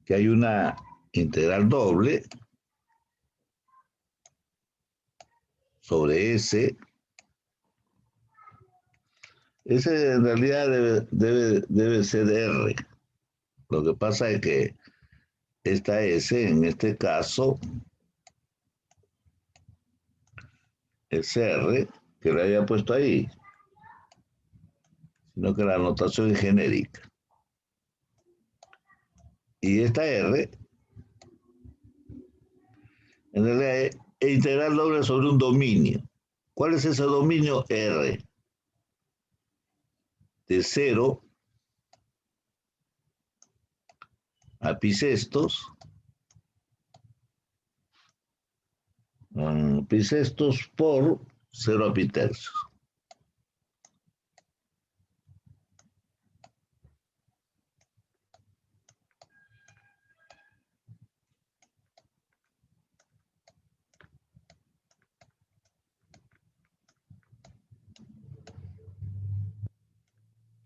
que hay una integral doble sobre S. Ese en realidad debe ser R. Lo que pasa es que esta S, en este caso, es R, que le había puesto ahí, sino que la notación es genérica. Y esta R, en realidad, es integral doble sobre un dominio. ¿Cuál es ese dominio? R. De 0 a pi sextos, pi sextos por 0 a pi tercios.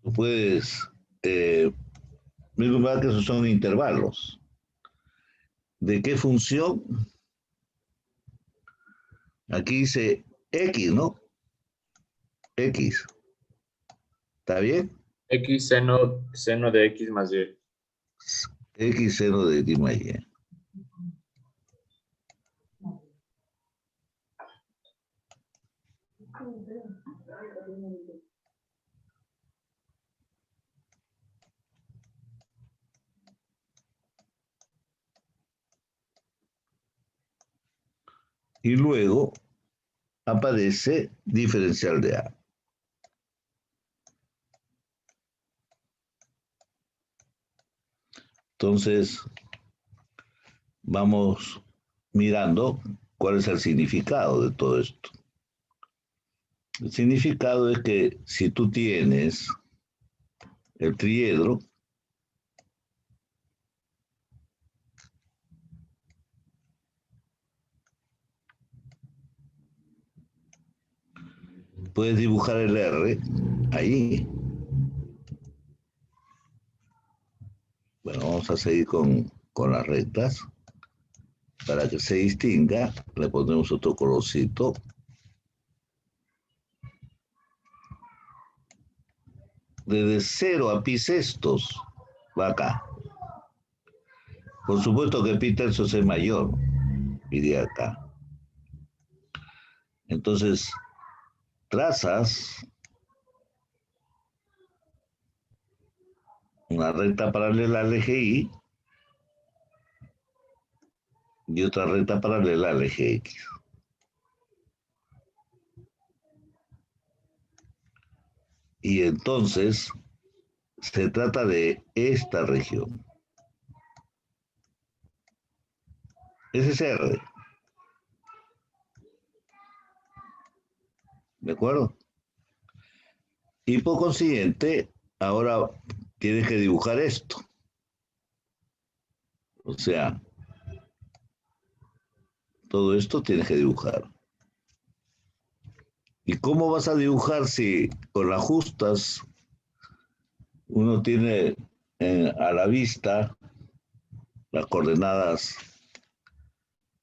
Tú puedes ver que esos son intervalos. ¿De qué función? Aquí dice X, ¿no? X. ¿Está bien? X seno de X más Y. X seno de X más Y. Y luego aparece diferencial de A. Entonces, vamos mirando cuál es el significado de todo esto. El significado es que si tú tienes el triedro, puedes dibujar el R ahí. Bueno, vamos a seguir con las rectas. Para que se distinga, le ponemos otro colorcito. Desde 0 a pi sextos va acá. Por supuesto que pi tercios es mayor, iría acá. Entonces, trazas una recta paralela al eje Y y otra recta paralela al eje X. Y entonces se trata de esta región. Ese es R. ¿De acuerdo? Y por consiguiente, ahora tienes que dibujar esto. O sea, todo esto tienes que dibujar. ¿Y cómo vas a dibujar si con las justas uno tiene a la vista las coordenadas,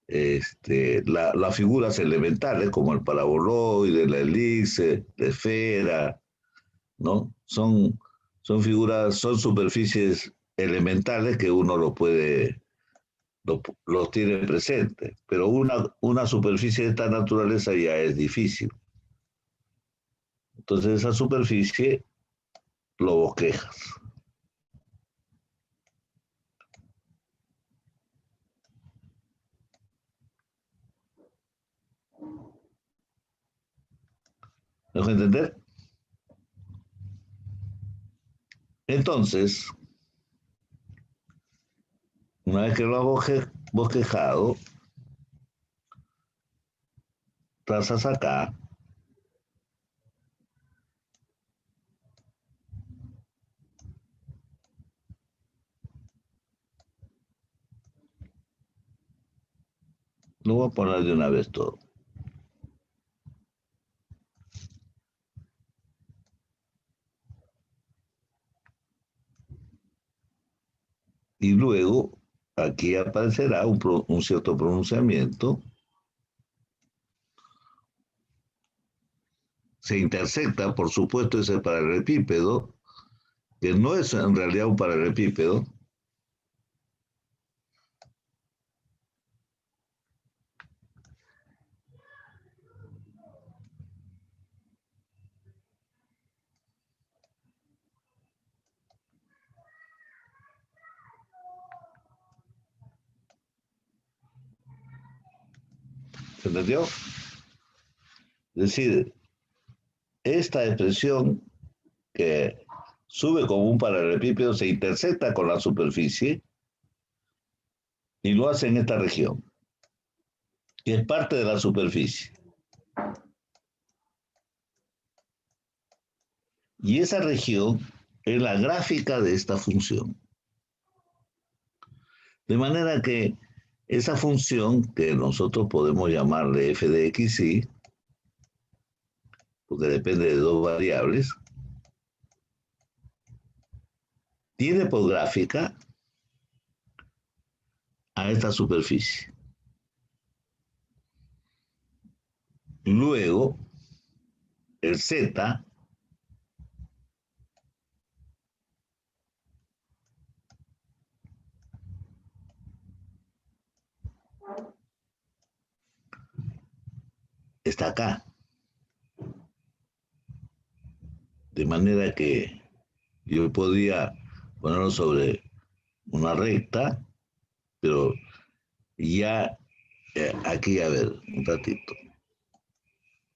las figuras elementales como el paraboloide, la elipse, la esfera, ¿no? Son figuras, son superficies elementales que uno los tiene presentes, pero una superficie de esta naturaleza ya es difícil. Entonces esa superficie lo bosquejas. ¿Me dejo entender? Entonces, una vez que lo has bosquejado, trazas acá, lo voy a poner de una vez todo. Y luego aquí aparecerá un cierto pronunciamiento. Se intersecta, por supuesto, ese paralelepípedo, que no es en realidad un paralelepípedo. ¿Se entendió? Es decir, esta expresión que sube como un paralelepípedo se intersecta con la superficie y lo hace en esta región, que es parte de la superficie. Y esa región es la gráfica de esta función. De manera que esa función, que nosotros podemos llamarle f de x, y, porque depende de dos variables, tiene por gráfica a esta superficie. Luego, el z está acá. De manera que yo podría ponerlo sobre una recta, pero ya aquí, a ver, un ratito.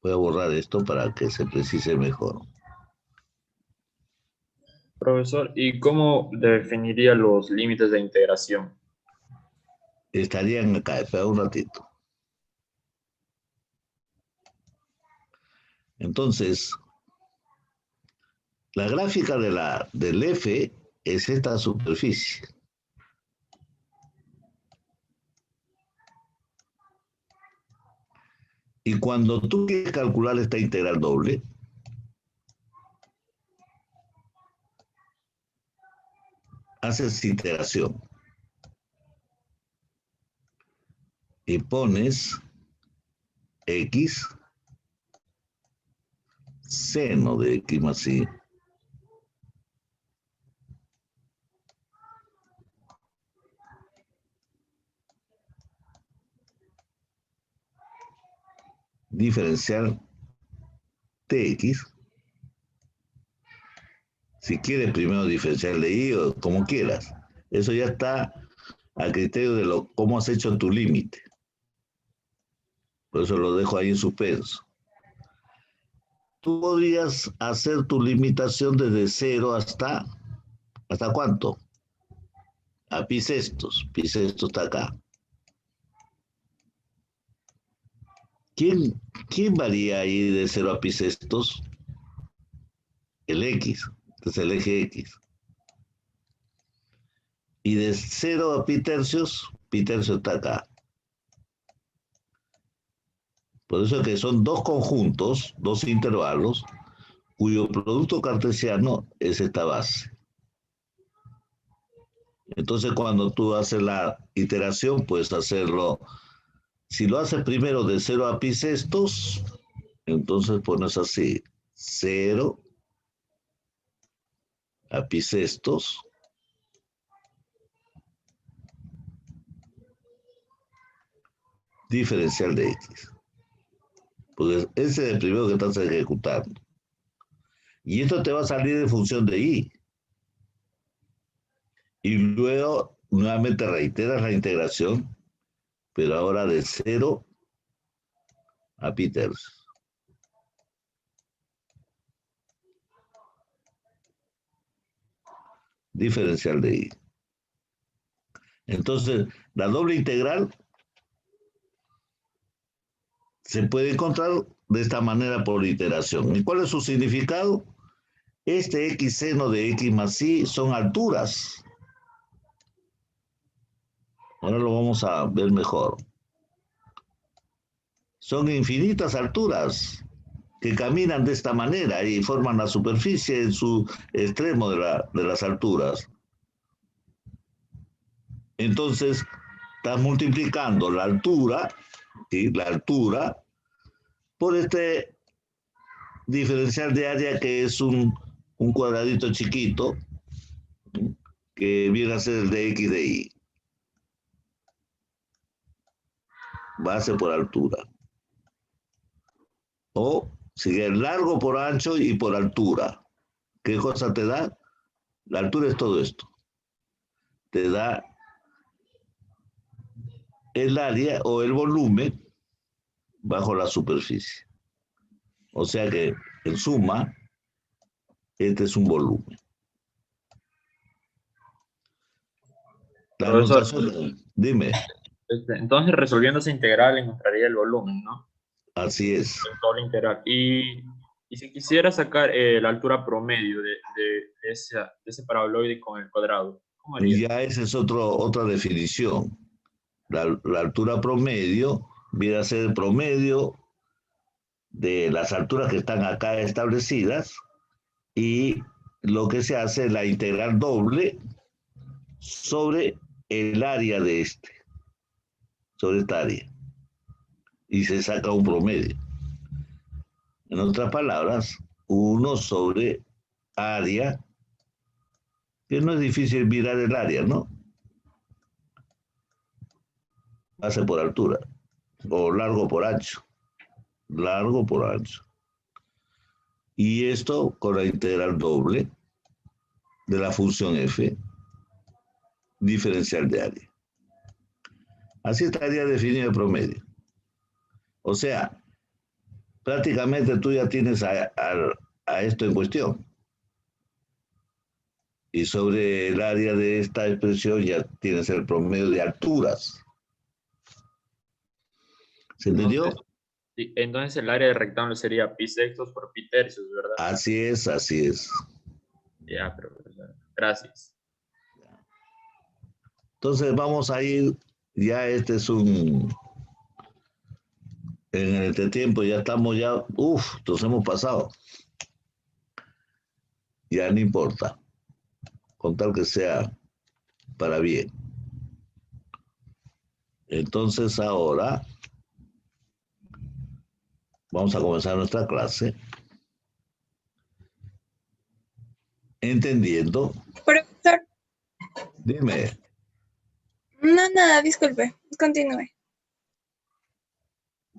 Voy a borrar esto para que se precise mejor. Profesor, ¿y cómo definiría los límites de integración? Estarían acá, espera un ratito. Entonces, la gráfica del F es esta superficie. Y cuando tú quieres calcular esta integral doble, haces iteración y pones x seno de x más y diferencial tx. Si quieres primero diferencial de y o como quieras. Eso ya está a criterio de cómo has hecho tu límite. Por eso lo dejo ahí en suspenso. Tú podrías hacer tu limitación desde 0 ¿hasta cuánto? A pi sextos. Pi sextos está acá. ¿Quién varía ahí de 0 a pi sextos? El x. Entonces el eje x. Y de 0 a pi tercios está acá. Por eso es que son dos conjuntos, dos intervalos, cuyo producto cartesiano es esta base. Entonces, cuando tú haces la iteración, puedes hacerlo. Si lo haces primero de 0 a pi sextos, entonces pones así, 0 a pi sextos, diferencial de x. Porque ese es el primero que estás ejecutando. Y esto te va a salir en función de y. Y luego nuevamente reiteras la integración, pero ahora de 0 a pi tercios. Diferencial de y. Entonces, la doble integral se puede encontrar de esta manera por iteración. ¿Y cuál es su significado? Este x seno de x más y son alturas. Ahora lo vamos a ver mejor. Son infinitas alturas que caminan de esta manera y forman la superficie en su extremo de las alturas. Entonces, estás multiplicando la altura, ¿sí? La altura, por este diferencial de área que es un cuadradito chiquito, ¿sí? Que viene a ser el de X de Y. Base por altura. O sigue largo por ancho y por altura. ¿Qué cosa te da? La altura es todo esto. Te da el área o el volumen bajo la superficie. O sea que, en suma, este es un volumen. La Profesor, notación, dime, entonces resolviendo esa integral encontraría el volumen, ¿no? así es. El doble integral. Y si quisiera sacar la altura promedio de ese paraboloide con el cuadrado, ¿cómo haría? Ya esa es otra definición. La altura promedio viene a ser el promedio de las alturas que están acá establecidas y lo que se hace es la integral doble sobre el área de sobre esta área, y se saca un promedio. En otras palabras, 1 sobre área, que no es difícil mirar el área, ¿no? Base por altura, o largo por ancho, largo por ancho. Y esto con la integral doble de la función f, diferencial de área. Así estaría definido el promedio. O sea, prácticamente tú ya tienes a esto en cuestión. Y sobre el área de esta expresión ya tienes el promedio de alturas. ¿Se entendió? Entonces, sí, entonces el área del rectángulo sería pi sextos por pi tercios, ¿verdad? Así es, así es. Ya, profesor. Gracias. Entonces vamos a ir, ya este es en este tiempo ya estamos ya, nos hemos pasado. Ya no importa, con tal que sea para bien. Entonces ahora vamos a comenzar nuestra clase entendiendo. Profesor, Dime, no, nada, disculpe, continúe.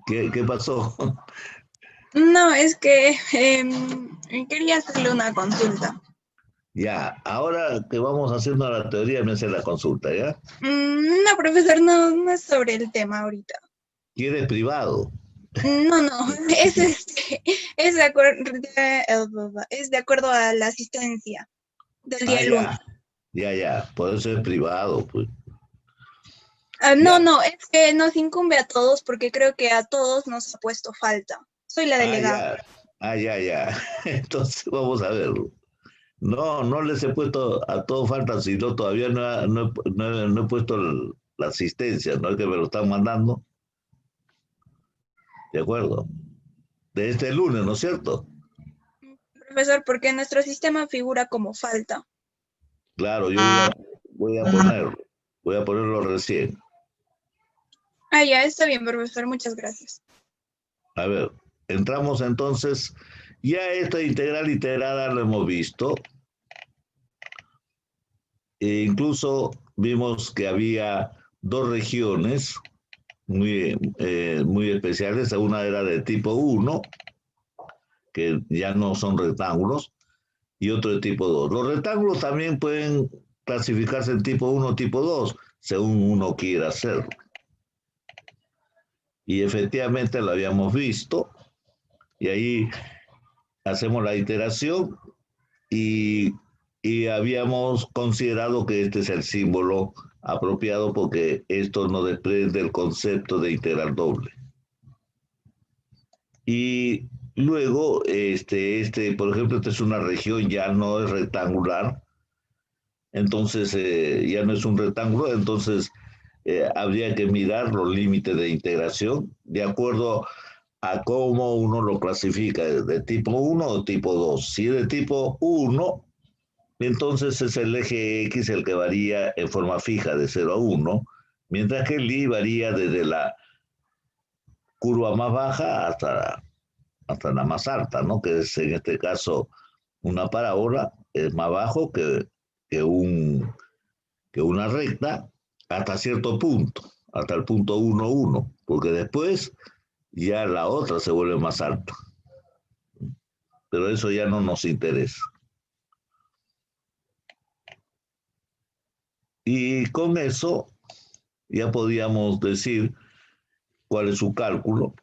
¿qué pasó? No, es que quería hacerle una consulta. Ya, ahora que vamos haciendo la teoría, me hace la consulta, ¿ya? No, profesor, no es sobre el tema ahorita. ¿Quieres privado? No, es de acuerdo, es de acuerdo a la asistencia del día lunes. Ya, por eso es privado, pues. No, Ya, es que nos incumbe a todos porque creo que a todos nos ha puesto falta. Soy la delegada. ya. Entonces vamos a verlo. No les he puesto a todo falta, sino todavía no he puesto la asistencia, no es que me lo están mandando. ¿De acuerdo? De este lunes, ¿no es cierto? Profesor, porque nuestro sistema figura como falta. Claro, yo voy a ponerlo recién. Ya, está bien, profesor, muchas gracias. A ver, entramos entonces, ya esta integral itegrada lo hemos visto. E incluso vimos que había dos regiones muy especiales. Una era de tipo 1, que ya no son rectángulos, y otro de tipo 2. Los rectángulos también pueden clasificarse en tipo 1 o tipo 2, según uno quiera hacerlo. Y efectivamente lo habíamos visto, y ahí hacemos la iteración y, y habíamos considerado que este es el símbolo apropiado porque esto no desprende el concepto de integral doble. Y luego, por ejemplo, esta es una región, ya no es rectangular, entonces ya no es un rectángulo, entonces habría que mirar los límites de integración de acuerdo a cómo uno lo clasifica, de tipo 1 o tipo 2. Si es de tipo 1, entonces es el eje X el que varía en forma fija de 0 a 1, mientras que el Y varía desde la curva más baja hasta la más alta, ¿no? Que es en este caso una parábola, es más bajo que una recta hasta cierto punto, hasta el punto 1, 1, porque después ya la otra se vuelve más alta. Pero eso ya no nos interesa. Y con eso ya podíamos decir cuál es su cálculo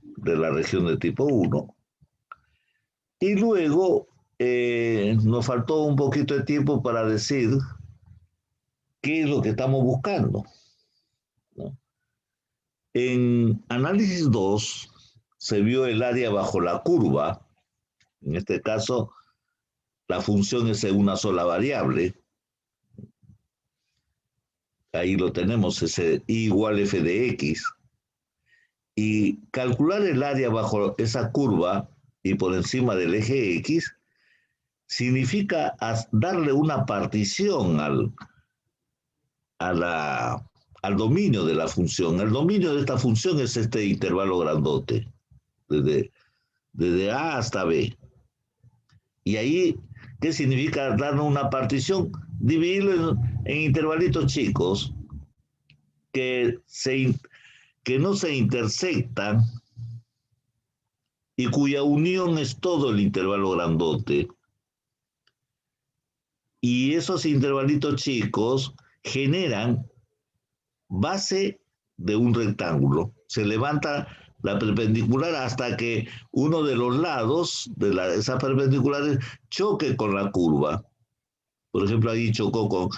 de la región de tipo 1. Y luego nos faltó un poquito de tiempo para decir qué es lo que estamos buscando, ¿no? En análisis 2 se vio el área bajo la curva. En este caso, la función es en una sola variable. Ahí lo tenemos, ese y igual f de x. Y calcular el área bajo esa curva y por encima del eje x significa darle una partición al dominio de la función. El dominio de esta función es este intervalo grandote, desde A hasta B. Y ahí, ¿qué significa darle una partición? Dividirlo en intervalitos chicos que no se intersectan y cuya unión es todo el intervalo grandote. Y esos intervalitos chicos generan base de un rectángulo. Se levanta la perpendicular hasta que uno de los lados de esas perpendiculares choque con la curva. Por ejemplo, ahí chocó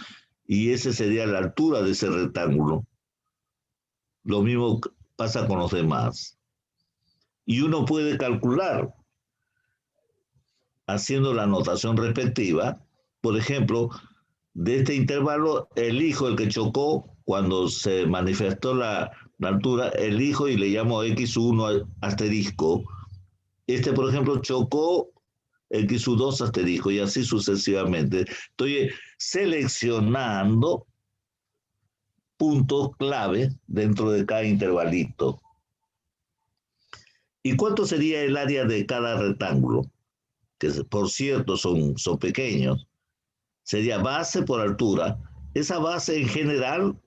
y esa sería la altura de ese rectángulo. Lo mismo pasa con los demás. Y uno puede calcular, haciendo la notación respectiva, por ejemplo, de este intervalo, elijo el que chocó cuando se manifestó la altura, elijo y le llamo x1 asterisco. Este, por ejemplo, chocó x2 asterisco y así sucesivamente. Estoy seleccionando puntos clave dentro de cada intervalito. ¿Y cuánto sería el área de cada rectángulo? Que por cierto son pequeños. Sería base por altura. Esa base en general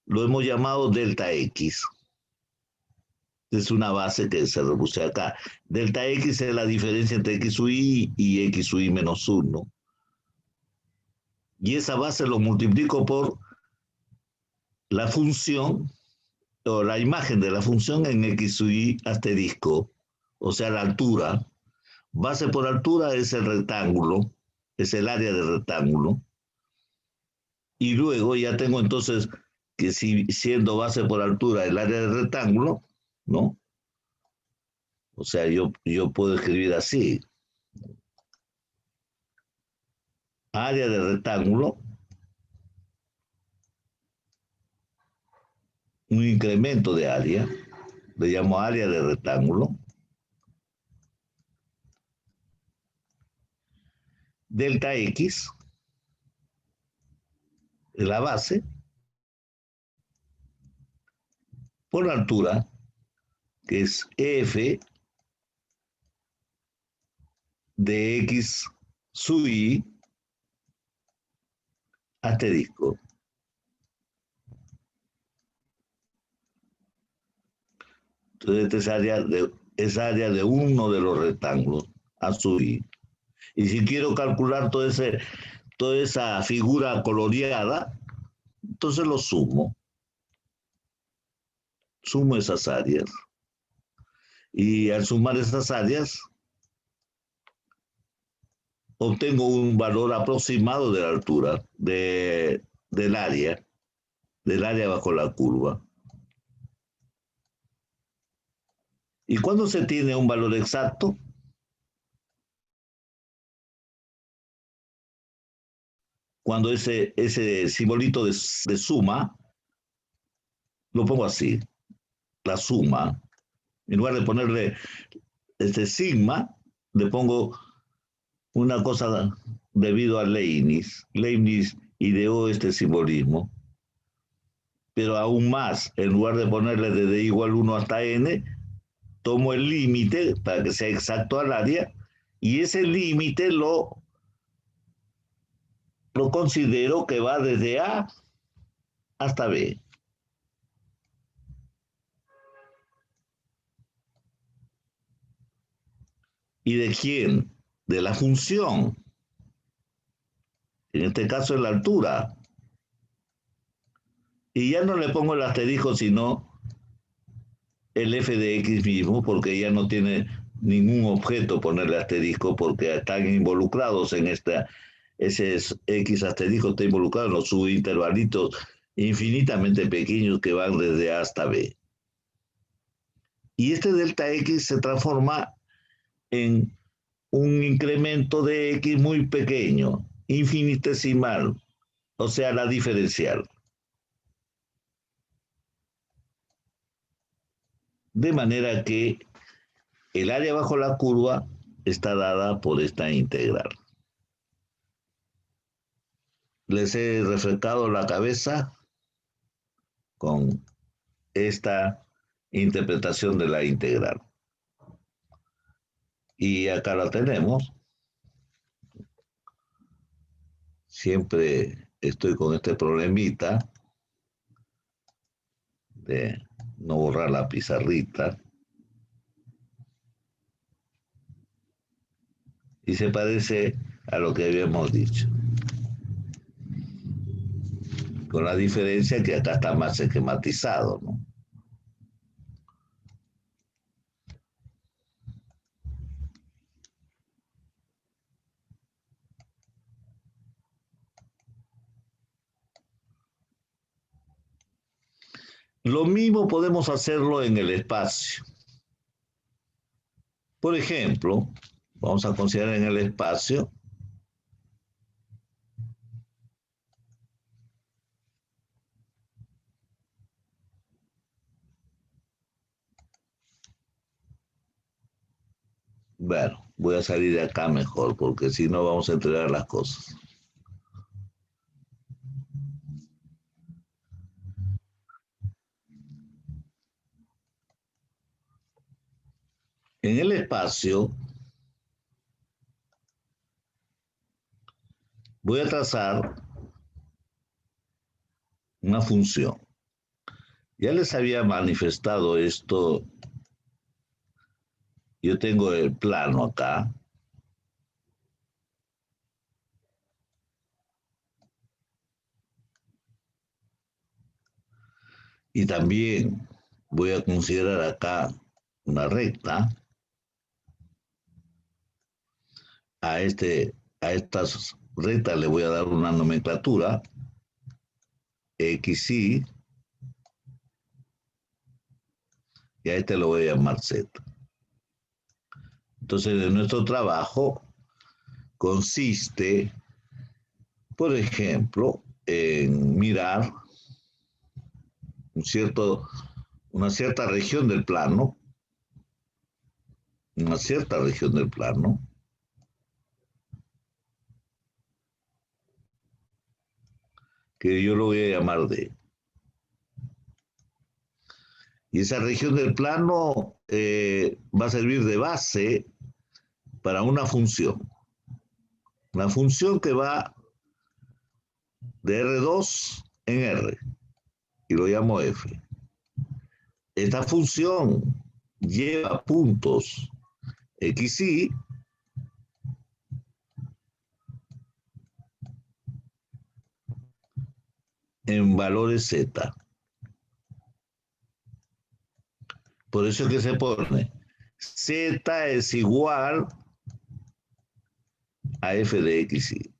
lo hemos llamado delta X. Es una base que se reduce acá. Delta X es la diferencia entre XY y XY menos 1. Y esa base lo multiplico por la función o la imagen de la función en XY asterisco, o sea, la altura. Base por altura es el rectángulo, es el área del rectángulo. Y luego ya tengo entonces que siendo base por altura el área del rectángulo, ¿no? O sea, yo puedo escribir así. Área del rectángulo, un incremento de área, le llamo área de rectángulo. Delta X, la base, por la altura, que es F de X sub Y asterisco. Entonces, esta es área de uno de los rectángulos, A sub Y. Y si quiero calcular toda esa figura coloreada, entonces lo sumo. Sumo esas áreas. Y al sumar esas áreas, obtengo un valor aproximado de la altura del área bajo la curva. ¿Y cuándo se tiene un valor exacto? Cuando ese simbolito de suma, lo pongo así, la suma. En lugar de ponerle sigma, le pongo una cosa debido a Leibniz. Leibniz ideó este simbolismo, pero aún más, en lugar de ponerle de d igual 1 hasta n, tomo el límite para que sea exacto al área, y ese límite lo considero que va desde A hasta B. ¿Y de quién? De la función. En este caso es la altura. Y ya no le pongo el asterisco, sino el f de x mismo, porque ya no tiene ningún objeto ponerle asterisco, porque están involucrados en ese x asterisco está involucrado en los subintervalitos infinitamente pequeños que van desde A hasta B. Y este delta x se transforma en un incremento de x muy pequeño, infinitesimal, o sea, la diferencial. De manera que el área bajo la curva está dada por esta integral. Les he refrescado la cabeza con esta interpretación de la integral. Y acá la tenemos. Siempre estoy con este problemita de no borrar la pizarrita. Y se parece a lo que habíamos dicho. Con la diferencia que acá está más esquematizado, ¿no? Lo mismo podemos hacerlo en el espacio. Por ejemplo, vamos a considerar en el espacio bueno, voy a salir de acá mejor, porque si no vamos a entregar las cosas. En el espacio voy a trazar una función. Ya les había manifestado esto. Yo tengo el plano acá. Y también voy a considerar acá una recta. A estas rectas le voy a dar una nomenclatura. XY. Y a este lo voy a llamar Z. Entonces, nuestro trabajo consiste, por ejemplo, en mirar una cierta región del plano, que yo lo voy a llamar D. Y esa región del plano va a servir de base para una función que va de R2 en R, y lo llamo F. Esta función lleva puntos XY en valores Z. Por eso es que se pone Z es igual a F de XY.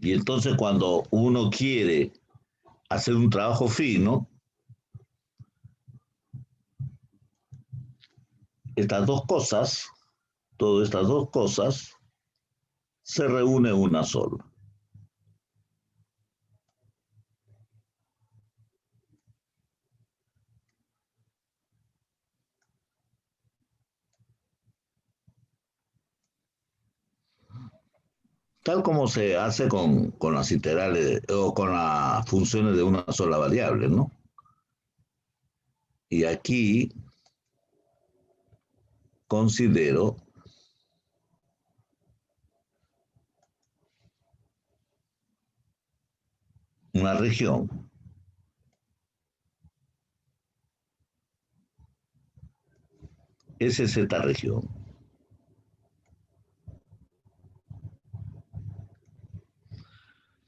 Y entonces cuando uno quiere hacer un trabajo fino, todas estas dos cosas, se reúnen en una sola. tal como se hace con las integrales o con las funciones de una sola variable, ¿no? Y aquí considero una región esa es esta región.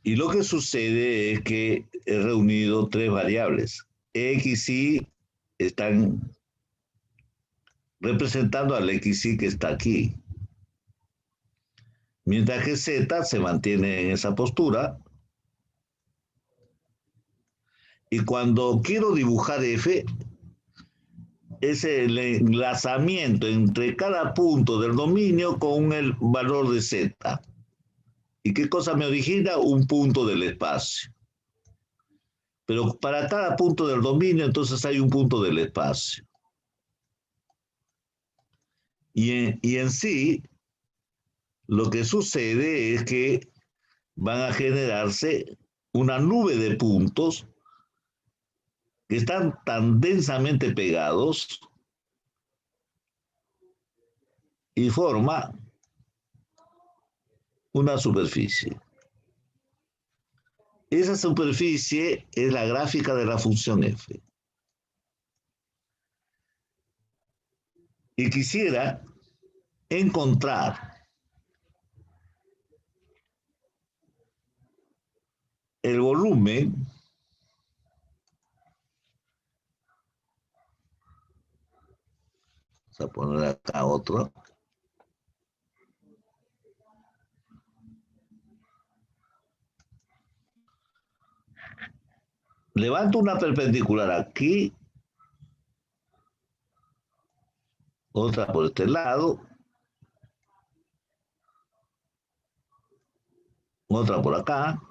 Y lo que sucede es que he reunido tres variables. X y están representando al X y que está aquí. Mientras que Z se mantiene en esa postura. Y cuando quiero dibujar F, es el enlazamiento entre cada punto del dominio con el valor de Z. ¿Y qué cosa me origina? Un punto del espacio. Pero para cada punto del dominio, entonces hay un punto del espacio. Y en sí, lo que sucede es que van a generarse una nube de puntos que están tan densamente pegados y forma una superficie. Esa superficie es la gráfica de la función f. Y quisiera encontrar el volumen vamos a poner acá otro. Levanto una perpendicular aquí, otra por este lado, otra por acá,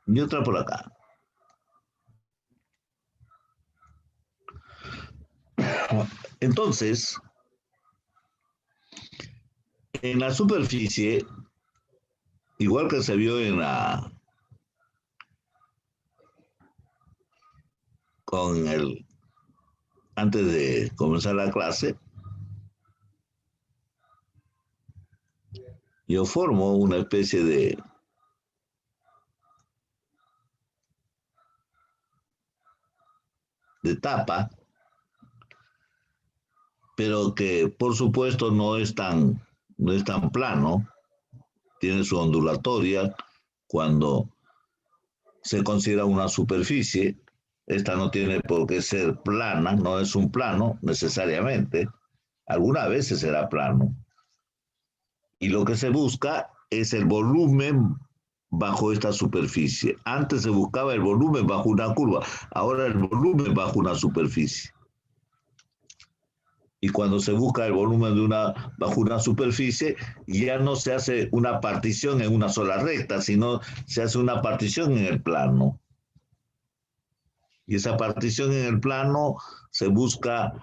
y otra por acá. Entonces, en la superficie, igual que se vio en la con el antes de comenzar la clase, yo formo una especie de tapa, pero que por supuesto no es tan plano, tiene su ondulatoria cuando se considera una superficie. Esta no tiene por qué ser plana, no es un plano necesariamente. Algunas veces será plano. Y lo que se busca es el volumen bajo esta superficie. Antes se buscaba el volumen bajo una curva, ahora el volumen bajo una superficie. Y cuando se busca el volumen bajo una superficie, ya no se hace una partición en una sola recta, sino se hace una partición en el plano. Y esa partición en el plano se busca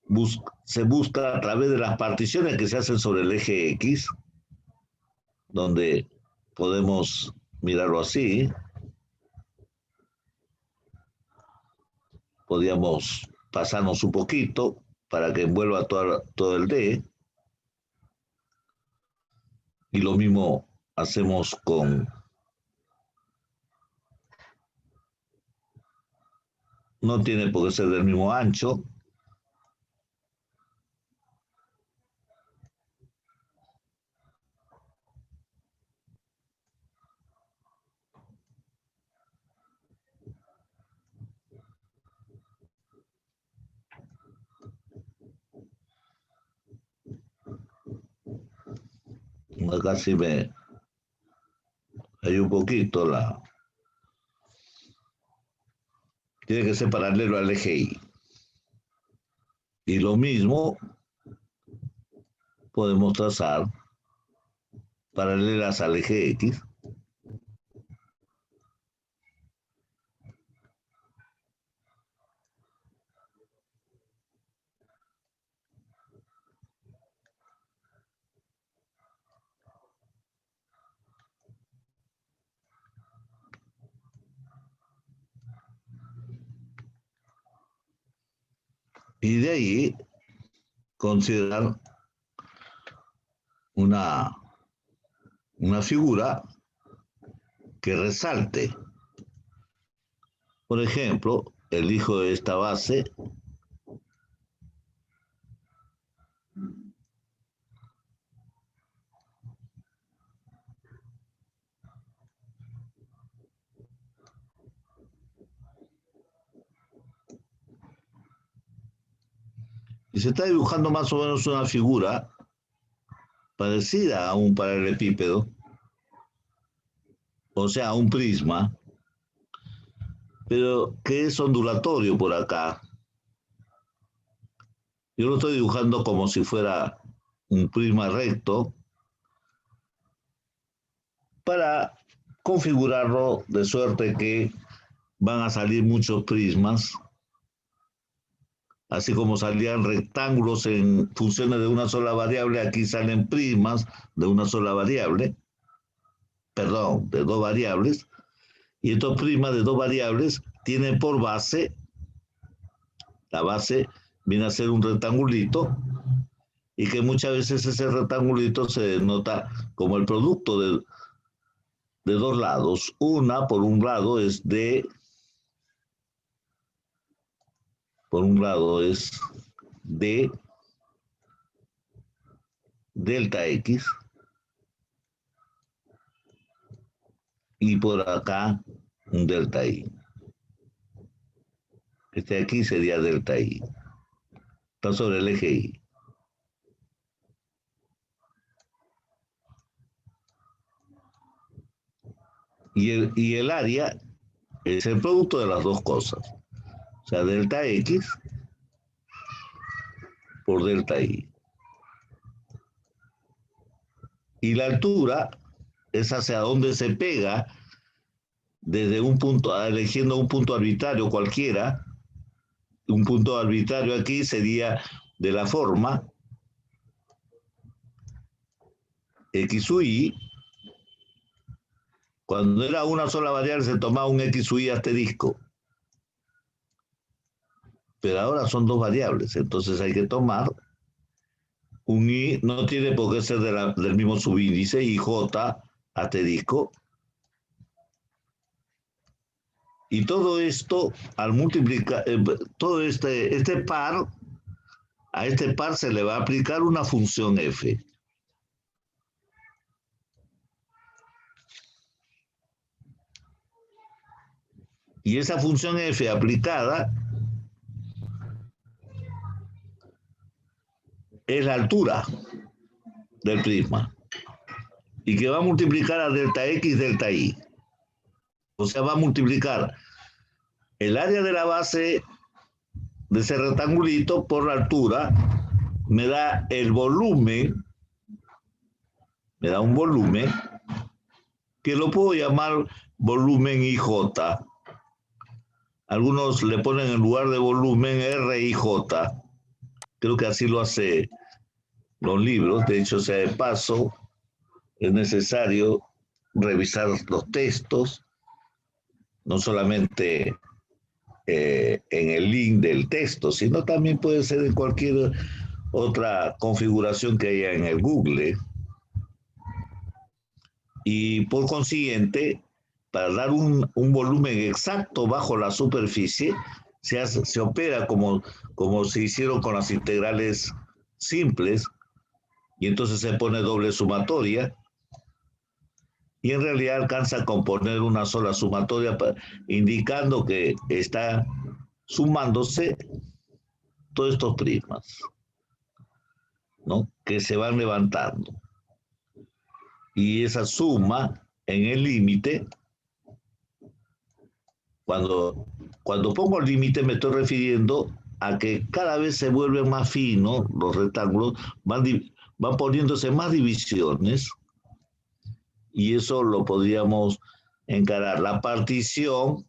a través de las particiones que se hacen sobre el eje X, donde podemos mirarlo así. Podríamos pasarnos un poquito para que envuelva todo el D. Y lo mismo hacemos con... No tiene por qué ser del mismo ancho. Acá sí hay un poquito tiene que ser paralelo al eje Y. Y lo mismo podemos trazar paralelas al eje X. Y de ahí considerar una figura que resalte. Por ejemplo, elijo esta base y se está dibujando más o menos una figura parecida a un paralelepípedo, o sea, a un prisma, pero que es ondulatorio por acá. Yo lo estoy dibujando como si fuera un prisma recto para configurarlo de suerte que van a salir muchos prismas, así como salían rectángulos en funciones de una sola variable, aquí salen prismas de una sola variable, perdón, de dos variables, y estos prismas de dos variables tienen por base, la base viene a ser un rectangulito, y que muchas veces ese rectangulito se denota como el producto de dos lados. Una, por un lado, es D, por un lado es D delta X, y por acá un delta Y. Este aquí sería delta Y. Está sobre el eje Y. Y el área es el producto de las dos cosas. O sea, delta X por delta Y. Y la altura es hacia donde se pega desde un punto, eligiendo un punto arbitrario cualquiera. Un punto arbitrario aquí sería de la forma X u Y. Cuando era una sola variable se tomaba un X u Y asterisco. Pero ahora son dos variables, entonces hay que tomar un Y, no tiene por qué ser del mismo subíndice, y J asterisco. Y todo esto, al multiplicar, todo este par, a este par se le va a aplicar una función f. Y esa función f aplicada es la altura del prisma. Y que va a multiplicar a delta X, delta Y. O sea, va a multiplicar el área de la base de ese rectangulito por la altura, me da el volumen, me da un volumen, que lo puedo llamar volumen IJ. Algunos le ponen en lugar de volumen RIJ. Creo que así lo hace los libros. De hecho, sea de paso, es necesario revisar los textos, no solamente en el link del texto, sino también puede ser en cualquier otra configuración que haya en el Google. Y por consiguiente, para dar un volumen exacto bajo la superficie, se opera como se hicieron con las integrales simples, y entonces se pone doble sumatoria, y en realidad alcanza a componer una sola sumatoria, indicando que está sumándose todos estos prismas, ¿no?, que se van levantando. Y esa suma en el límite, cuando pongo el límite me estoy refiriendo a que cada vez se vuelven más finos los rectángulos, van poniéndose más divisiones, y eso lo podríamos encarar. La partición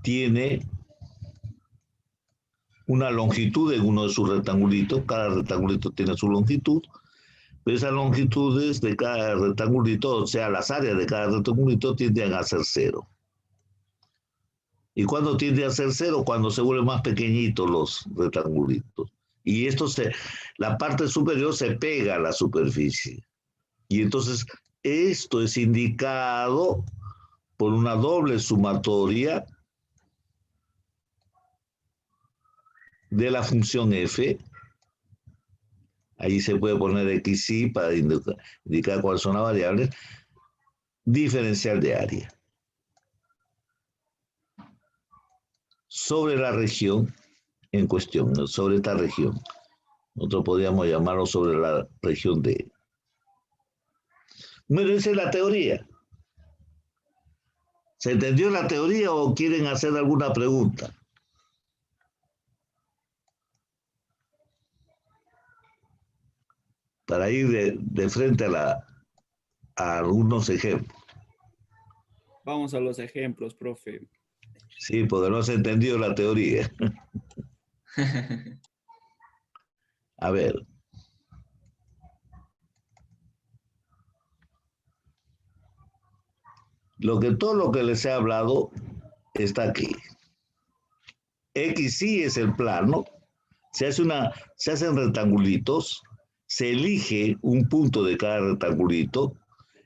tiene una longitud en uno de sus rectangulitos, cada rectangulito tiene su longitud, pero esas longitudes de cada rectangulito, o sea, las áreas de cada rectangulito tienden a ser 0. ¿Y cuándo tiende a ser cero? Cuando se vuelven más pequeñitos los rectangulitos. Y la parte superior se pega a la superficie. Y entonces esto es indicado por una doble sumatoria de la función f. Ahí se puede poner xy para indicar cuáles son las variables. Diferencial de área. Sobre la región en cuestión, sobre esta región. Nosotros podríamos llamarlo sobre la región D. Bueno, esa es la teoría. ¿Se entendió la teoría o quieren hacer alguna pregunta? Para ir de frente a algunos ejemplos. Vamos a los ejemplos, profe. Sí, porque no se entendió la teoría. A ver. Todo lo que les he hablado está aquí. XY es el plano. Se hacen rectangulitos. Se elige un punto de cada rectangulito.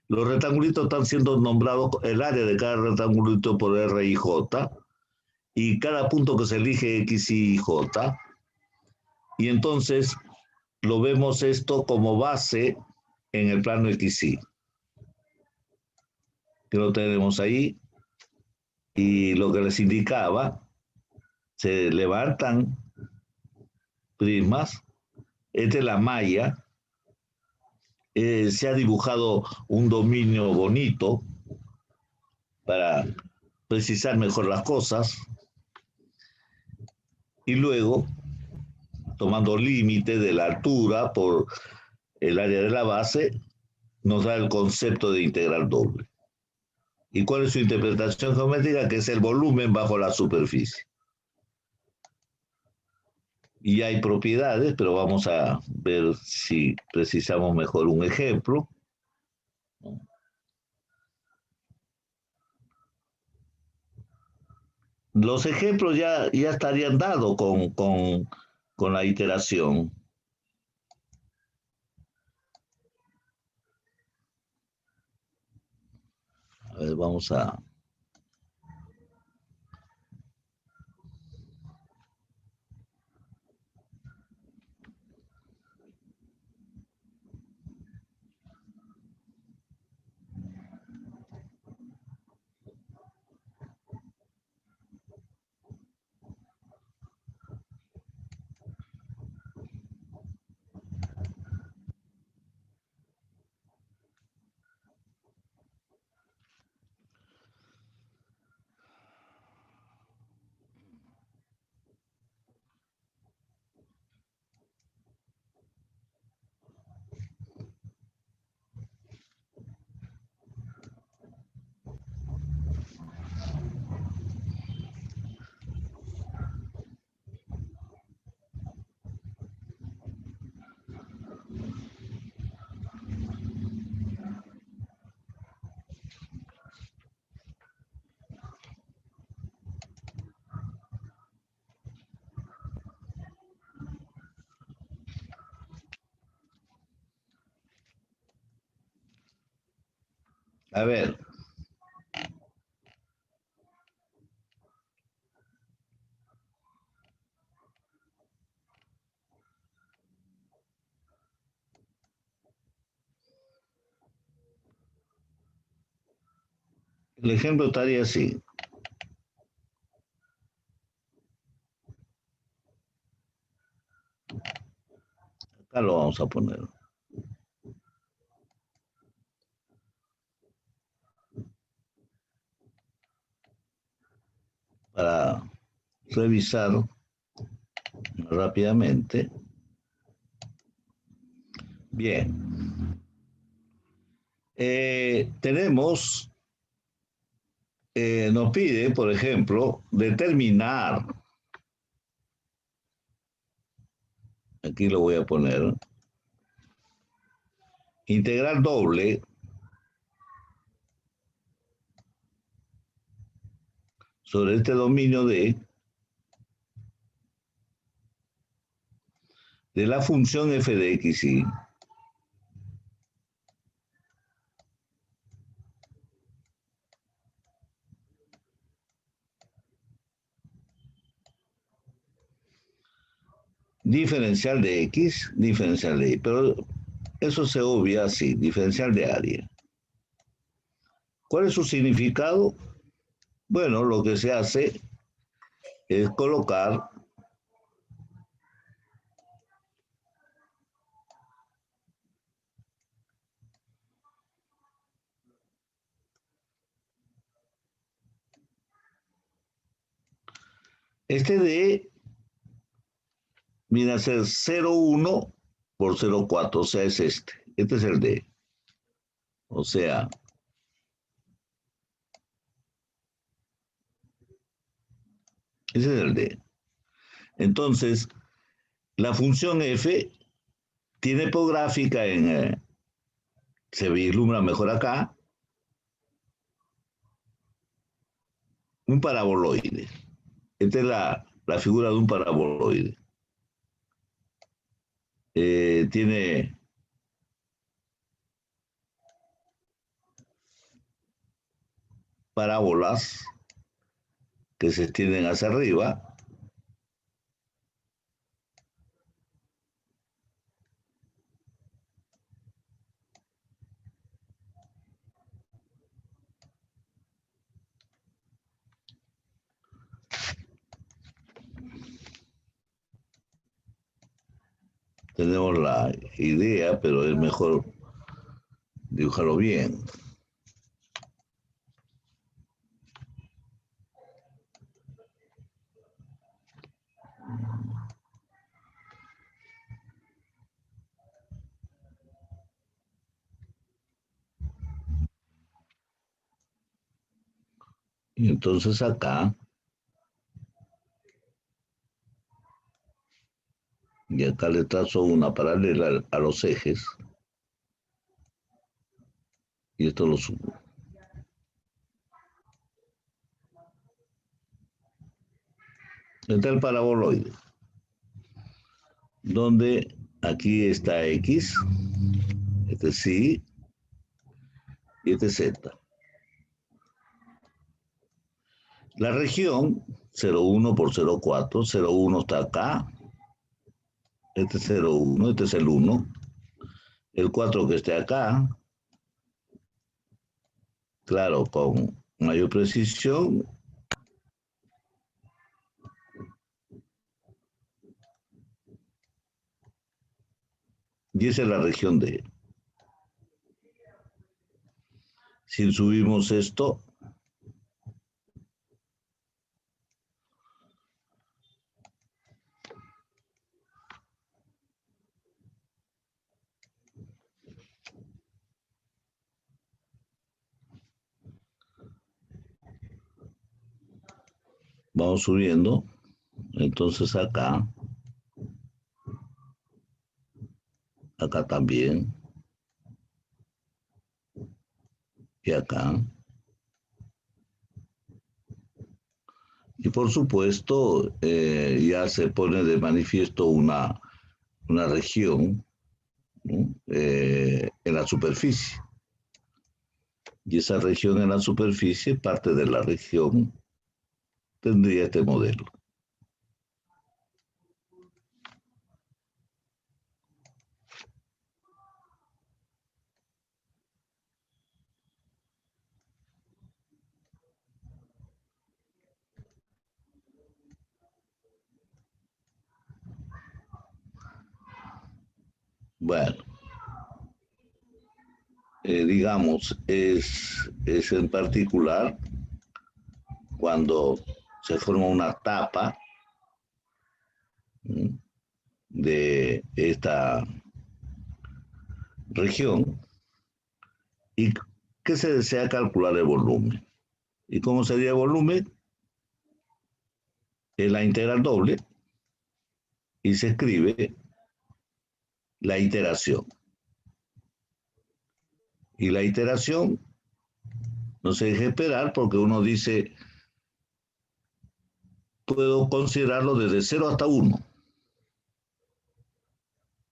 Los rectangulitos están siendo nombrados, el área de cada rectangulito por R y J. Y cada punto que se elige X, Y, J. Y entonces lo vemos esto como base en el plano XY. Que lo tenemos ahí. Y lo que les indicaba, se levantan prismas. Esta es la malla. Se ha dibujado un dominio bonito para precisar mejor las cosas. Y luego, tomando límite de la altura por el área de la base, nos da el concepto de integral doble. ¿Y cuál es su interpretación geométrica? Que es el volumen bajo la superficie. Y hay propiedades, pero vamos a ver si precisamos mejor un ejemplo. Los ejemplos ya estarían dados con la iteración. A ver, vamos a... A ver. El ejemplo estaría así. Acá lo vamos a poner. Para revisar rápidamente. Bien. Tenemos, nos pide, por ejemplo, determinar, aquí lo voy a poner, integral doble sobre este dominio de la función f de x, y diferencial de x, diferencial de y, pero eso se obvia así, diferencial de área. ¿Cuál es su significado? Bueno, lo que se hace es colocar este D viene a ser 0,1 por 0,4, o sea, es este. Este es el D. O sea, ese es el D. Entonces, la función f tiene gráfica se vislumbra mejor acá, un paraboloide. Esta es la figura de un paraboloide. Tiene parábolas que se extienden hacia arriba. Tenemos la idea, pero es mejor dibujarlo bien. Y entonces acá, y acá le trazo una paralela a los ejes, y esto lo subo. Está el paraboloide, donde aquí está X, este sí, y este Z. La región 0,1 por 0,4, 0,1 está acá, este es 0,1, este es el 1, el 4 que esté acá, claro, con mayor precisión, y esa es la región D. Si subimos esto, vamos subiendo, entonces acá también, y acá. Y por supuesto, ya se pone de manifiesto una región, ¿no? En la superficie. Y esa región en la superficie, parte de la región, tendría este modelo. Bueno, digamos, es en particular cuando se forma una tapa, ¿sí?, de esta región y que se desea calcular el volumen. ¿Y cómo sería el volumen? Es la integral doble y se escribe la iteración. Y la iteración no se deja esperar porque uno dice puedo considerarlo desde 0 hasta 1.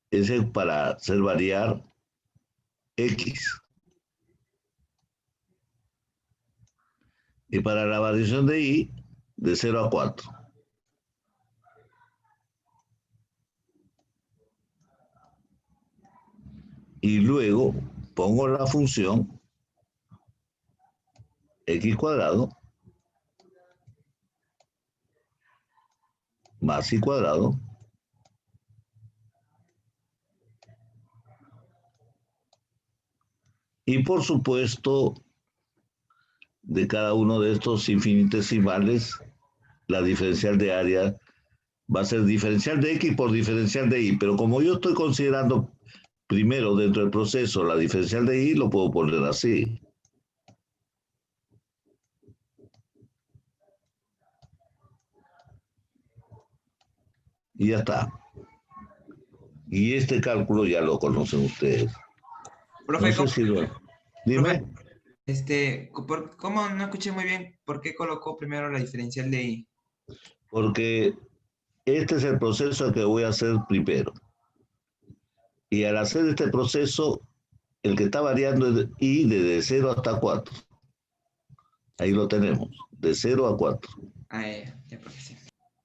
Ese es para hacer variar X. Y para la variación de Y, de 0 a 4. Y luego pongo la función X cuadrado más Y cuadrado y por supuesto de cada uno de estos infinitesimales la diferencial de área va a ser diferencial de X por diferencial de Y, pero como yo estoy considerando primero dentro del proceso la diferencial de Y, lo puedo poner así. Y ya está. Y este cálculo ya lo conocen ustedes. Profe, No sé si lo... Dime. ¿cómo no escuché muy bien? ¿Por qué colocó primero la diferencial de I? Porque este es el proceso que voy a hacer primero. Y al hacer este proceso, el que está variando es I desde 0 hasta 4. Ahí lo tenemos, de 0 a 4. Ya, profe, sí.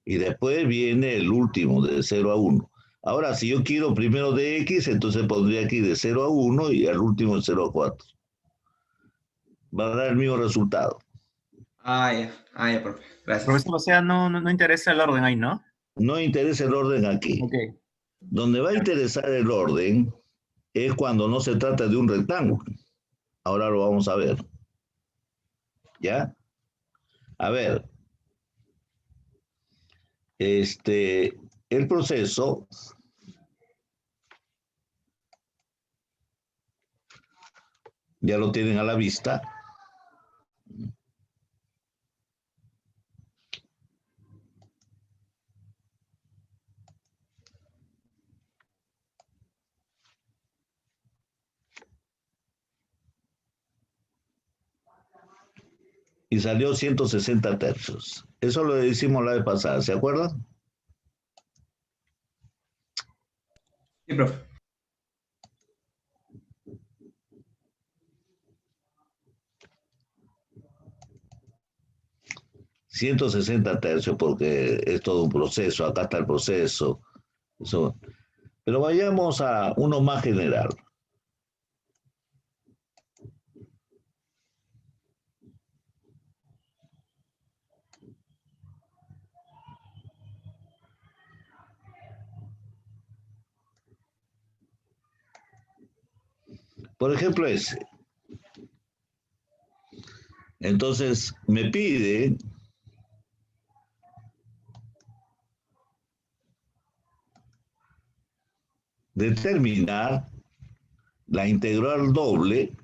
Y después viene el último, de 0 a 1. Ahora, si yo quiero primero de X, entonces pondría aquí de 0 a 1 y al último de 0 a 4. Va a dar el mismo resultado. Ya, profe. Gracias. Profesor, o sea, no interesa el orden ahí, ¿no? No interesa el orden aquí. Ok. Donde va a interesar el orden es cuando no se trata de un rectángulo. Ahora lo vamos a ver. ¿Ya? A ver. El proceso ya lo tienen a la vista. Y salió 160 tercios. Eso lo hicimos la vez pasada, ¿se acuerdan? Sí, profe. $160 porque es todo un proceso, acá está el proceso. Eso. Pero vayamos a uno más general. Por ejemplo, ese. Entonces, me pide determinar la integral doble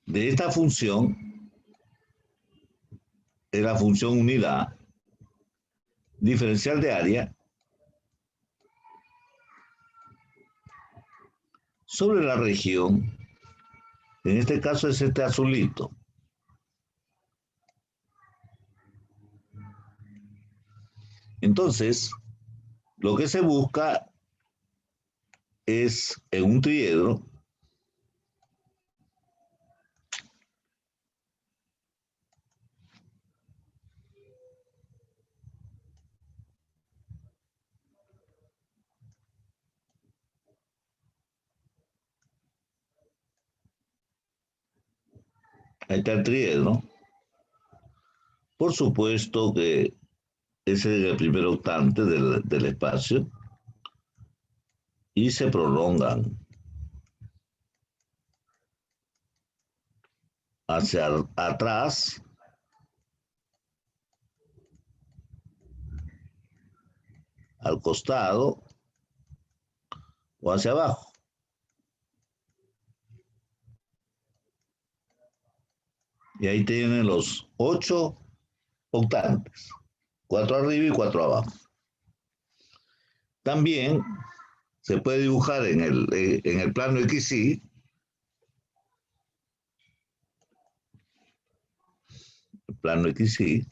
de esta función, es la función unidad diferencial de área sobre la región, en este caso es este azulito. Entonces, lo que se busca es en un triedro ahí está el triedro. Por supuesto que ese es el primer octante del espacio y se prolongan hacia atrás al costado o hacia abajo. Y ahí tienen los 8 octantes, 4 arriba y 4 abajo. También se puede dibujar en el plano XY plano XY.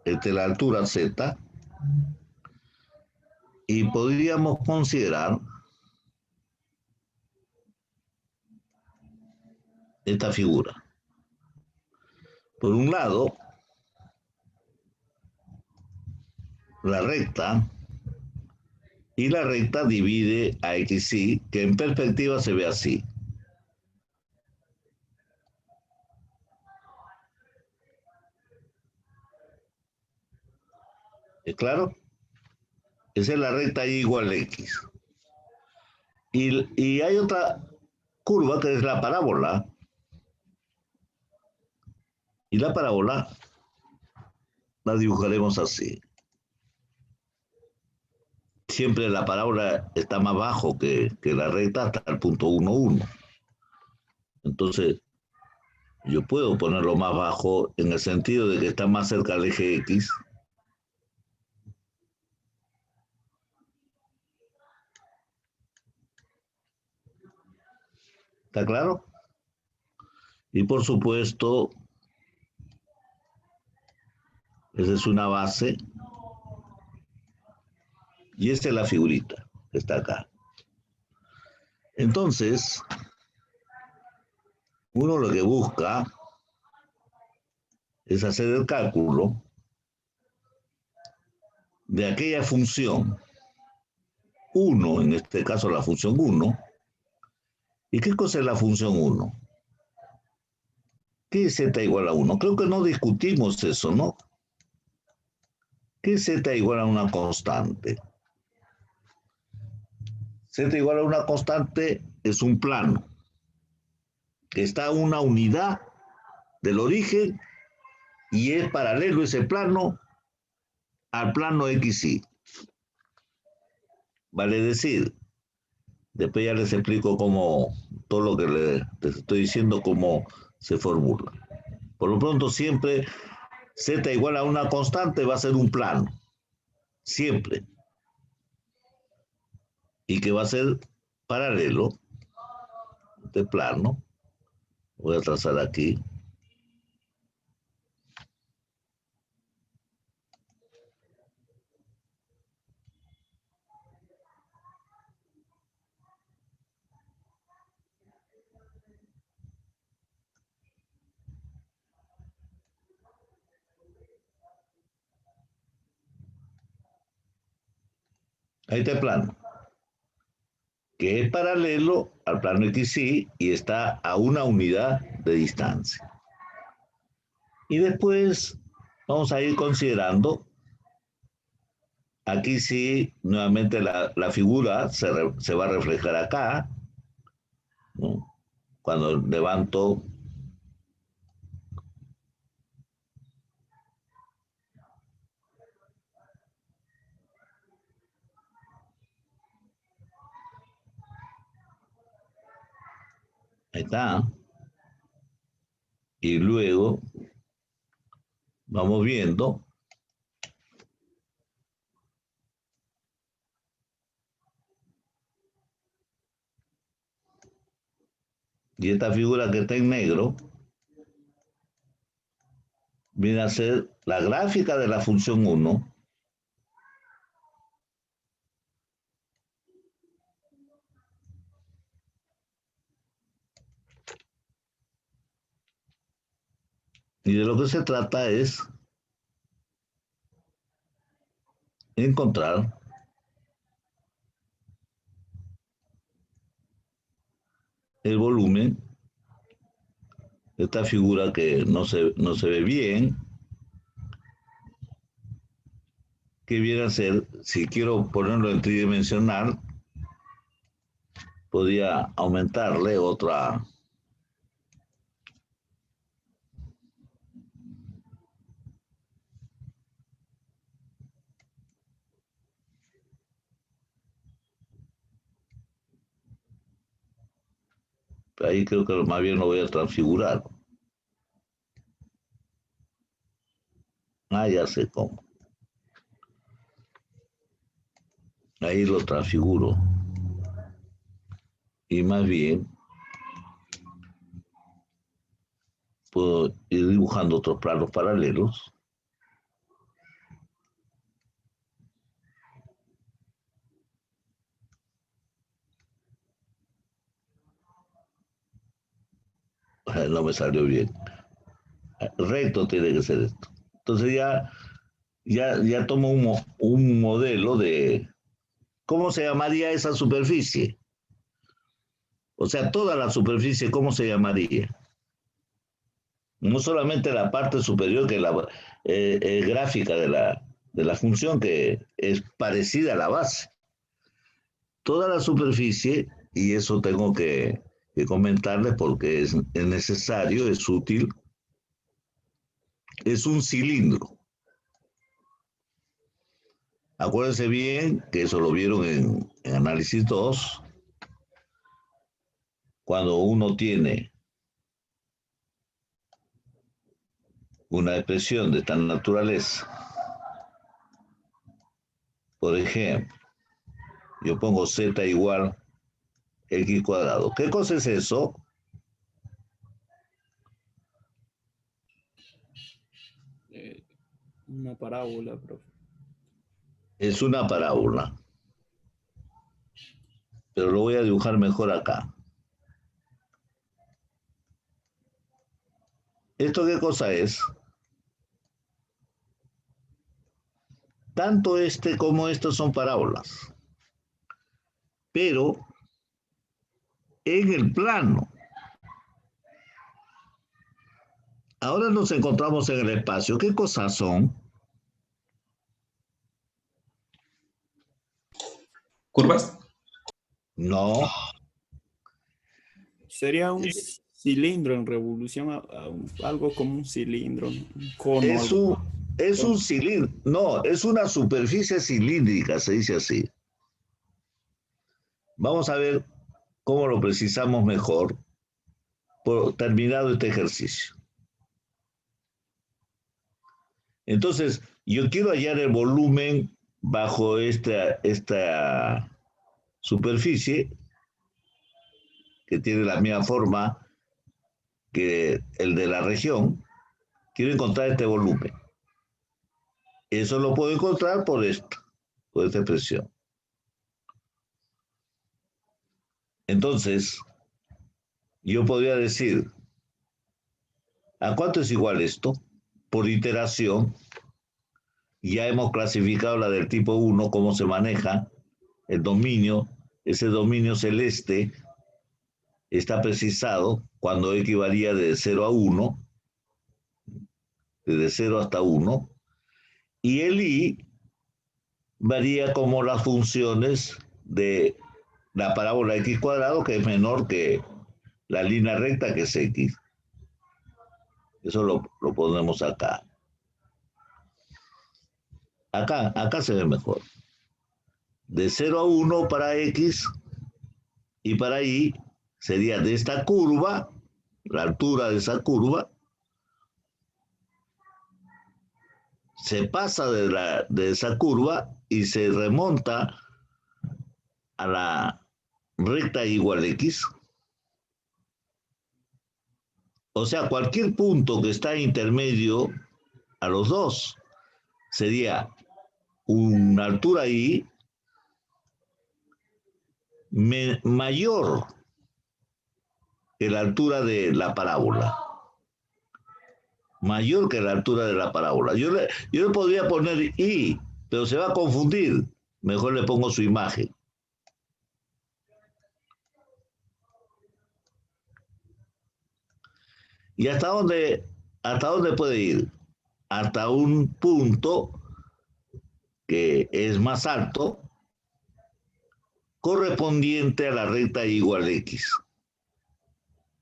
Esta es la altura Z. Y podríamos considerar esta figura. Por un lado, la recta, y la recta divide a XY, que en perspectiva se ve así. ¿Es claro? Esa es la recta Y igual a X. Y hay otra curva que es la parábola. Y la parábola la dibujaremos así. Siempre la parábola está más bajo que la recta hasta el punto 1, 1. Entonces, yo puedo ponerlo más bajo en el sentido de que está más cerca del eje X. ¿Está claro? Y por supuesto, esa es una base. Y esta es la figurita que está acá. Entonces, uno lo que busca es hacer el cálculo de aquella función 1, en este caso la función 1. ¿Y qué cosa es la función 1? ¿Qué es z igual a 1? Creo que no discutimos eso, ¿no? ¿Qué es z igual a una constante? Z igual a una constante es un plano que está a una unidad del origen y es paralelo ese plano al plano XY. Vale decir, después ya les explico cómo, todo lo que les estoy diciendo, cómo se formula. Por lo pronto siempre z igual a una constante va a ser un plano, siempre. Y que va a ser paralelo, este plano, voy a trazar aquí. Ahí está el plano, que es paralelo al plano XY y está a una unidad de distancia. Y después vamos a ir considerando, aquí sí, nuevamente la figura se va a reflejar acá, ¿no? Cuando levanto ahí está. Y luego vamos viendo y esta figura que está en negro viene a ser la gráfica de la función 1 y de lo que se trata es encontrar el volumen de esta figura que no se ve bien, que viene a ser, si quiero ponerlo en tridimensional, podría aumentarle otra. Ahí creo que más bien lo voy a transfigurar. Ah, ya sé cómo. Ahí lo transfiguro. Y más bien puedo ir dibujando otros planos paralelos. No me salió bien. Recto tiene que ser esto. Entonces ya tomo un modelo de cómo se llamaría esa superficie. O sea, toda la superficie, ¿cómo se llamaría? No solamente la parte superior, que es la gráfica de la función, que es parecida a la base. Toda la superficie, y eso tengo que comentarles porque es necesario, es útil, es un cilindro. Acuérdense bien que eso lo vieron en análisis 2, cuando uno tiene una expresión de esta naturaleza. Por ejemplo, yo pongo z igual x cuadrado. ¿Qué cosa es eso? Una parábola, profe. Es una parábola. Pero lo voy a dibujar mejor acá. ¿Esto qué cosa es? Tanto este como estos son parábolas. Pero en el plano. Ahora nos encontramos en el espacio. ¿Qué cosas son? ¿Curvas? No, Sería un cilindro en revolución, algo como un cilindro, un cono, es algo. un cilindro. No, es una superficie cilíndrica, se dice así. Vamos a ver cómo lo precisamos mejor por terminado este ejercicio. Entonces, yo quiero hallar el volumen bajo esta superficie que tiene la misma forma que el de la región. Quiero encontrar este volumen. Eso lo puedo encontrar por esta expresión. Entonces, yo podría decir, ¿a cuánto es igual esto? Por iteración, ya hemos clasificado la del tipo 1, cómo se maneja el dominio. Ese dominio celeste está precisado cuando x varía de 0 a 1, desde 0 hasta 1, y el y varía como las funciones de la parábola x cuadrado, que es menor que la línea recta, que es x. Eso lo ponemos acá. Acá se ve mejor. De 0 a 1 para x, y para y sería de esta curva, la altura de esa curva, se pasa de esa curva y se remonta a la recta igual x. O sea, cualquier punto que está intermedio a los dos sería una altura y mayor que la altura de la parábola. Mayor que la altura de la parábola. Yo le podría poner y, pero se va a confundir. Mejor le pongo su imagen. ¿Y hasta dónde puede ir? Hasta un punto que es más alto, correspondiente a la recta igual x.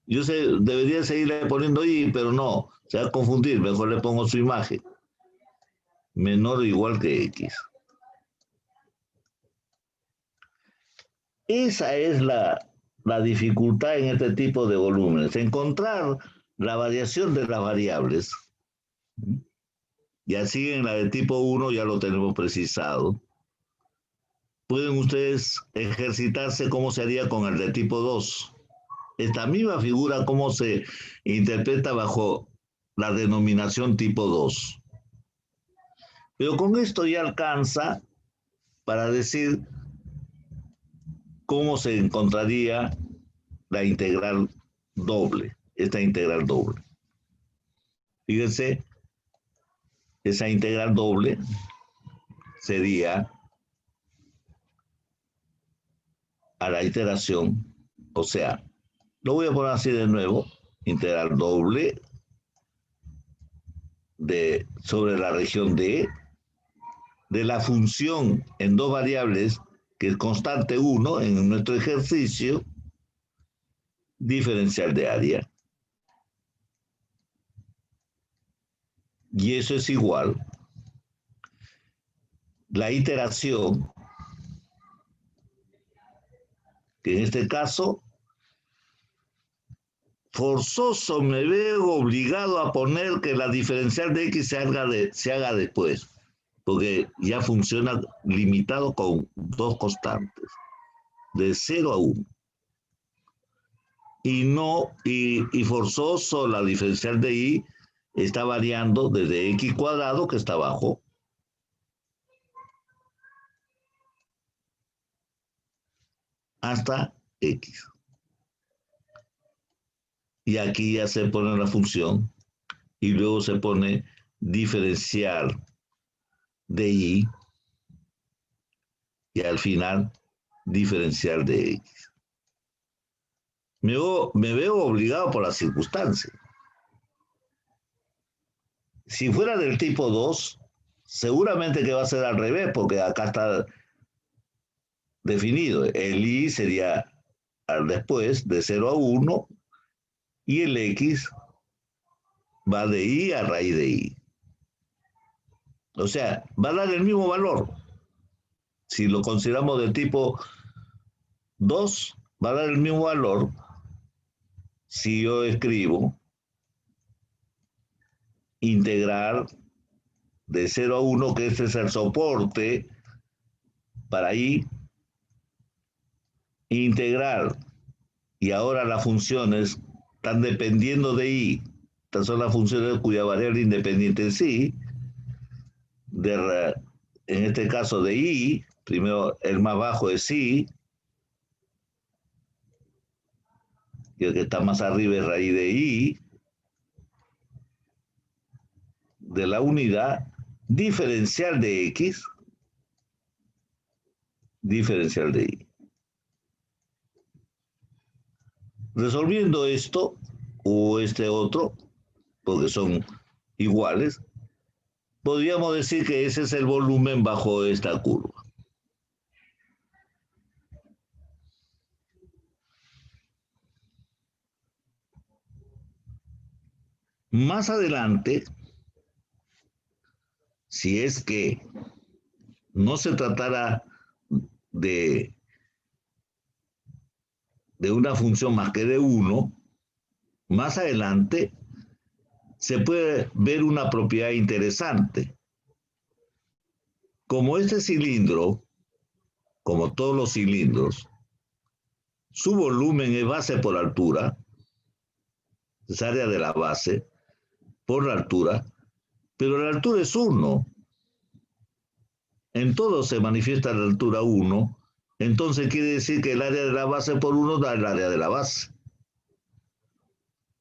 Yo debería seguirle poniendo y, pero no, se va a confundir. Mejor le pongo su imagen. Menor o igual que x. Esa es la dificultad en este tipo de volúmenes. Encontrar la variación de las variables. Y así en la de tipo 1 ya lo tenemos precisado. Pueden ustedes ejercitarse cómo se haría con el de tipo 2. esta misma figura, cómo se interpreta bajo la denominación tipo 2. Pero con esto ya alcanza para decir cómo se encontraría la integral doble, esta integral doble. Fíjense, esa integral doble sería a la iteración, o sea, lo voy a poner así de nuevo, integral doble sobre la región D de la función en dos variables, que es constante 1 en nuestro ejercicio, diferencial de área. Y eso es igual. La iteración, que en este caso, forzoso me veo obligado a poner que la diferencial de X se haga después, porque ya funciona limitado con dos constantes, de 0 a 1. Y forzoso la diferencial de Y está variando desde X cuadrado, que está abajo, hasta X. Y aquí ya se pone la función y luego se pone diferencial de Y y al final diferencial de X. Me veo obligado por la circunstancia. Si fuera del tipo 2, seguramente que va a ser al revés, porque acá está definido. El Y sería al después de 0 a 1 y el X va de Y a raíz de Y. O sea, va a dar el mismo valor. Si lo consideramos del tipo 2, va a dar el mismo valor si yo escribo integrar de 0 a 1, que este es el soporte para Y, integrar, y ahora las funciones están dependiendo de Y. Estas son las funciones cuya variable independiente en sí, en este caso de Y, primero el más bajo es Y, y el que está más arriba es raíz de Y, de la unidad diferencial de X, diferencial de Y. Resolviendo esto, o este otro, porque son iguales, podríamos decir que ese es el volumen bajo esta curva. Más adelante, si es que no se tratara de una función más que de 1, más adelante se puede ver una propiedad interesante. Como este cilindro, como todos los cilindros, su volumen es base por altura, es área de la base por la altura, pero la altura es 1. En todo se manifiesta la altura 1, entonces quiere decir que el área de la base por 1 da el área de la base.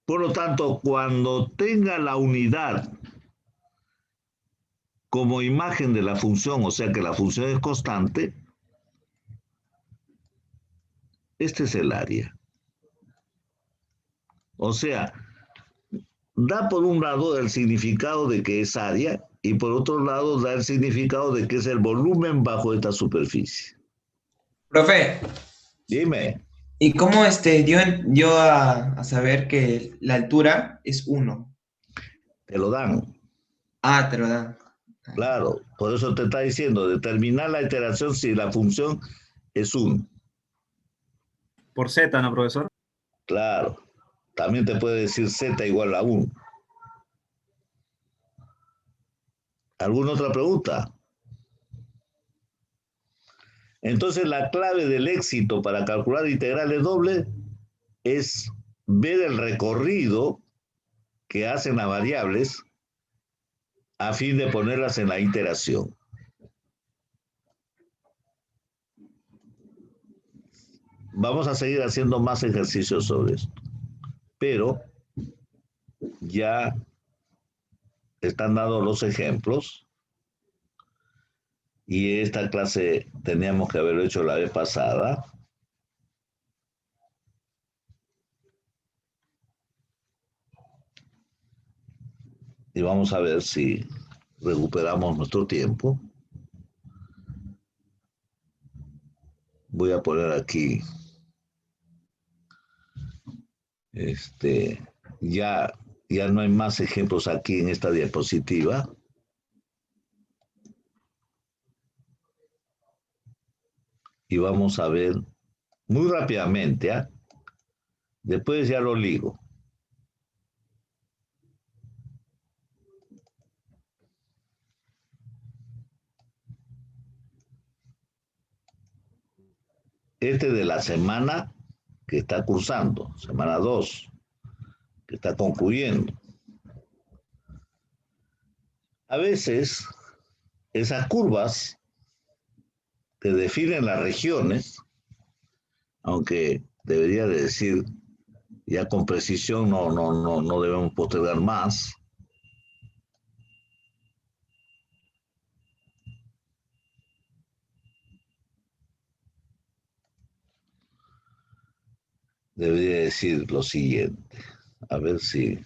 Por lo tanto, cuando tenga la unidad como imagen de la función, o sea que la función es constante, este es el área. O sea, da por un lado el significado de que es área y por otro lado da el significado de que es el volumen bajo esta superficie. Profe, Dime. ¿y cómo dio a saber que la altura es 1? Te lo dan. Ah, te lo dan. Claro, por eso te está diciendo, determinar la iteración si la función es 1. Por Z, ¿no, profesor? Claro, también te puede decir z igual a 1. ¿Alguna otra pregunta? Entonces la clave del éxito para calcular integrales dobles es ver el recorrido que hacen las variables a fin de ponerlas en la iteración. Vamos a seguir haciendo más ejercicios sobre esto, pero ya están dados los ejemplos y esta clase teníamos que haberlo hecho la vez pasada. Y vamos a ver si recuperamos nuestro tiempo. Voy a poner aquí, ya no hay más ejemplos aquí en esta diapositiva. Y vamos a ver muy rápidamente, ¿eh? Después ya lo ligo. De la semana que está cursando, semana 2, que está concluyendo. A veces, esas curvas que definen las regiones, aunque debería de decir ya con precisión, no debemos postergar más. Debería decir lo siguiente. A ver si...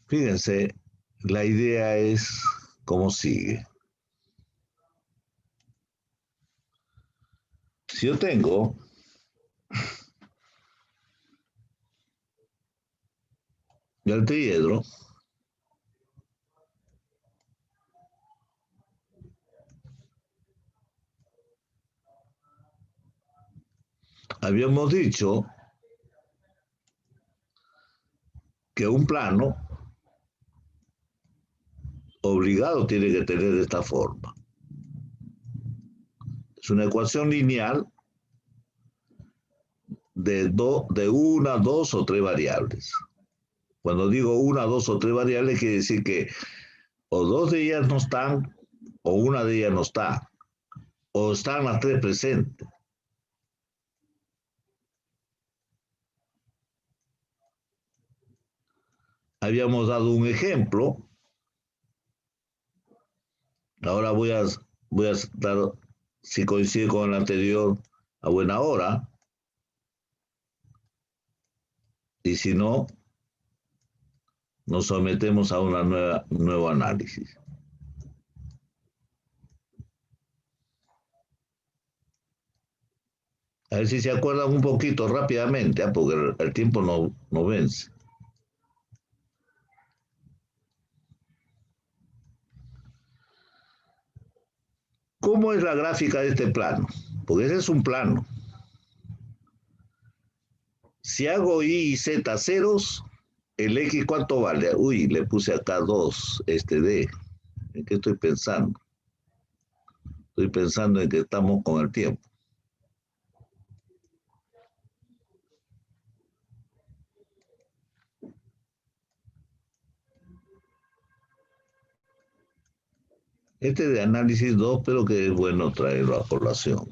Fíjense, la idea es como sigue. Si yo tengo el triedro, habíamos dicho que un plano obligado tiene que tener de esta forma. Es una ecuación lineal de una, dos o tres variables. Cuando digo una, dos o tres variables, quiere decir que o dos de ellas no están, o una de ellas no está, o están las tres presentes. Habíamos dado un ejemplo. Ahora voy a dar, si coincide con el anterior, a buena hora. Y si no, nos sometemos a un nuevo análisis. A ver si se acuerdan un poquito rápidamente, porque el tiempo no vence. ¿Cómo es la gráfica de este plano? Porque ese es un plano. Si hago Y y Z ceros, el X ¿cuánto vale? Uy, le puse acá 2, D. ¿En qué estoy pensando? Estoy pensando en que estamos con el tiempo. De análisis 2, pero que es bueno traerlo a colación.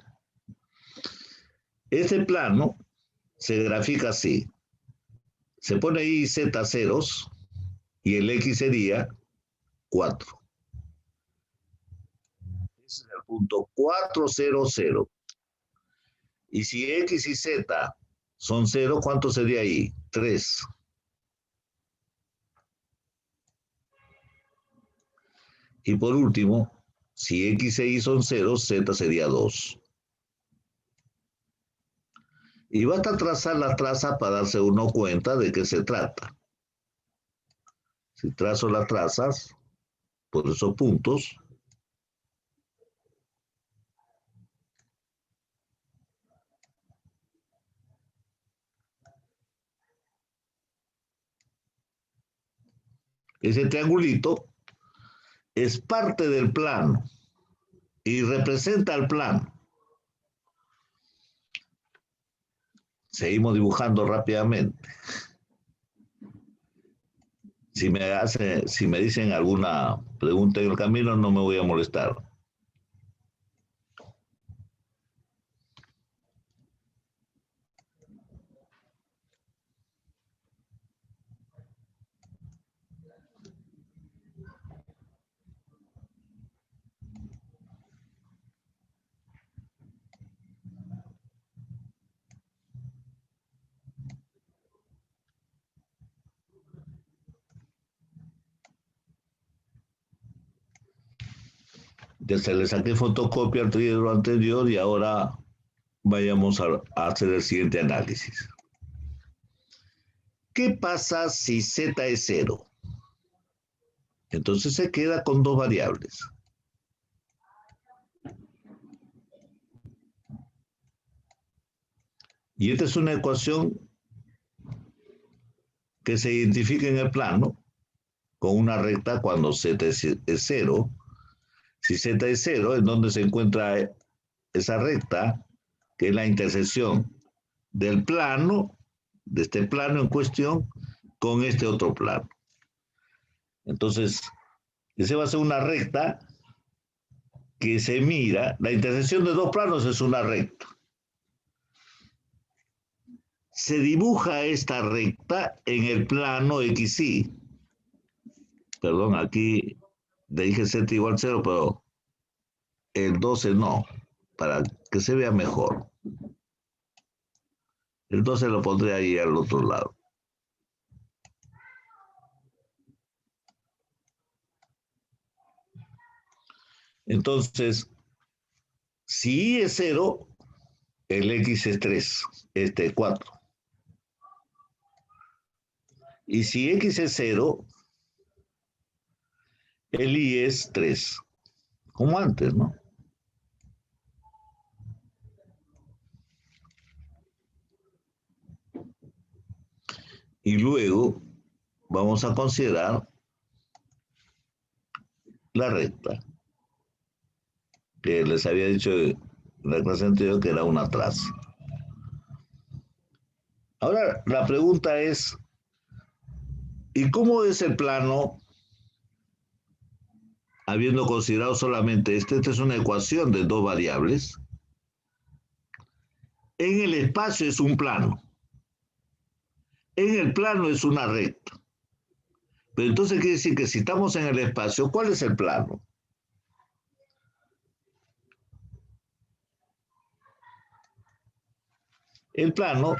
Este plano se grafica así. Se pone Y y Z ceros y el X sería 4. Ese es el punto 4, 0, 0. Y si X y Z son 0, ¿cuánto sería ahí? 3. Y por último, si X e Y son 0, Z sería 2. Y basta trazar la traza para darse uno cuenta de qué se trata. Si trazo las trazas por esos puntos, ese triangulito es parte del plano y representa el plano. Seguimos dibujando rápidamente. Si me dicen alguna pregunta en el camino, no me voy a molestar. Ya se le saqué fotocopia al trígono anterior y ahora vayamos a hacer el siguiente análisis. ¿Qué pasa si z es 0? Entonces se queda con dos variables. Y esta es una ecuación que se identifica en el plano con una recta cuando z es 0. Si z es 0, ¿en dónde se encuentra esa recta? Que es la intersección del plano, de este plano en cuestión, con este otro plano. Entonces, esa va a ser una recta que se mira, la intersección de dos planos es una recta. Se dibuja esta recta en el plano XY. Perdón, aquí le dije z igual 0, pero el 12 no, para que se vea mejor. El 12 lo pondré ahí al otro lado. Entonces, si Y es 0, el X es 3, 4. Y si X es 0, el Y es 3. Como antes, ¿no? Y luego vamos a considerar la recta, que les había dicho en la clase anterior que era una traza. Ahora, la pregunta es, ¿y cómo es el plano habiendo considerado solamente esta es una ecuación de dos variables? En el espacio es un plano. En el plano es una recta. Pero entonces quiere decir que si estamos en el espacio, ¿cuál es el plano? El plano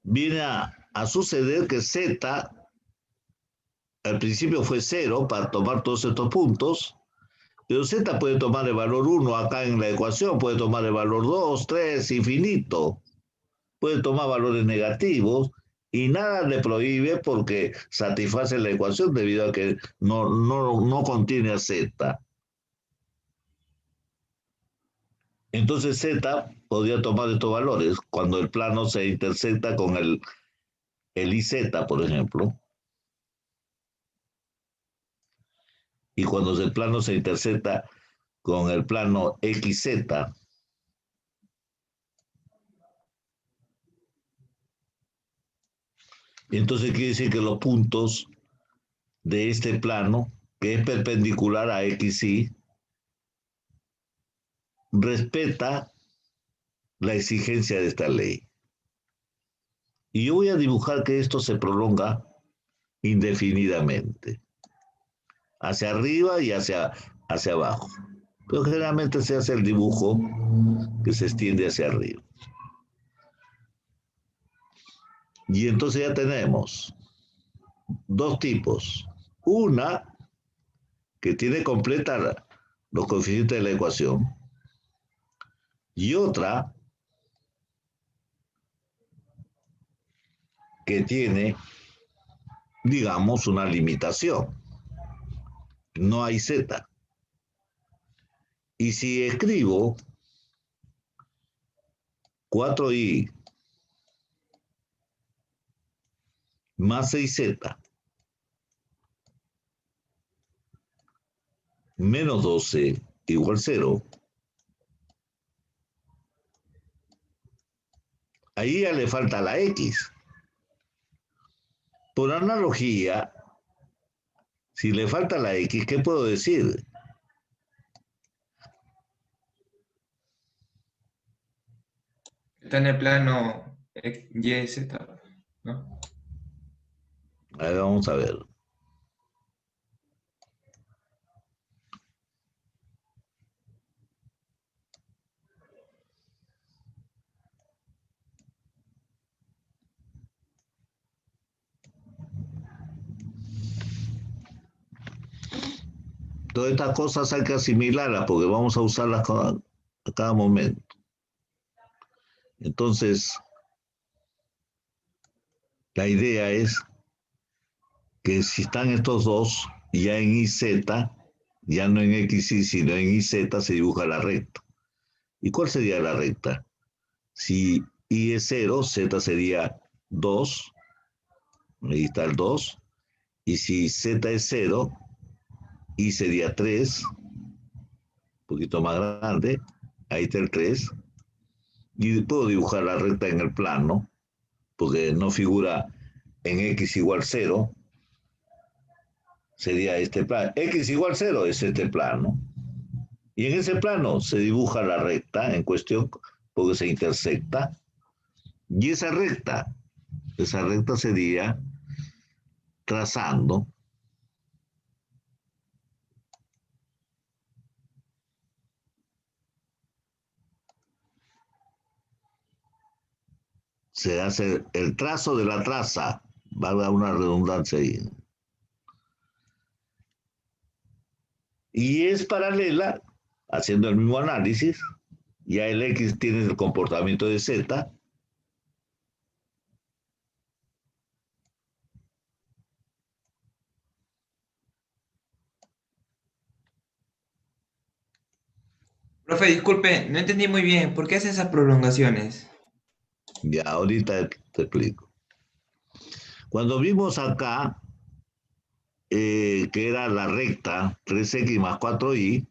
viene a suceder que z al principio fue 0 para tomar todos estos puntos, pero z puede tomar el valor 1 acá en la ecuación, puede tomar el valor 2, 3, infinito, puede tomar valores negativos y nada le prohíbe porque satisface la ecuación debido a que no contiene a z. Entonces z podría tomar estos valores cuando el plano se intersecta con el IZ, por ejemplo. Y cuando el plano se intersecta con el plano XZ, entonces quiere decir que los puntos de este plano, que es perpendicular a XY, respeta la exigencia de esta ley. Y yo voy a dibujar que esto se prolonga indefinidamente, hacia arriba y hacia abajo. Pero generalmente se hace el dibujo que se extiende hacia arriba. Y entonces ya tenemos dos tipos. Una que tiene completa los coeficientes de la ecuación y otra que tiene, digamos, una limitación. No hay z. Y si escribo 4y más 6z menos 12 igual 0, Ahí ya le falta la X. Por analogía, si le falta la X, ¿qué puedo decir? Está en el plano Y, Z, ¿no? A ver, vamos a ver. Todas estas cosas hay que asimilarlas porque vamos a usarlas a cada momento. Entonces, la idea es que si están estos dos, ya en IZ, ya no en XY, sino en IZ se dibuja la recta. ¿Y cuál sería la recta? Si Y es 0, Z sería 2, ahí está el 2, y si Z es 0, Y sería 3, un poquito más grande, ahí está el 3, y puedo dibujar la recta en el plano, porque no figura en X igual 0, sería este plano. X igual 0 es este plano, y en ese plano se dibuja la recta en cuestión, porque se intersecta, y esa recta sería trazando se hace el trazo de la traza, valga una redundancia ahí. Y es paralela, haciendo el mismo análisis, ya el X tiene el comportamiento de Z, Profe, disculpe, no entendí muy bien. ¿Por qué hace esas prolongaciones? ya ahorita te explico. Cuando vimos acá, que era la recta 3x más 4y,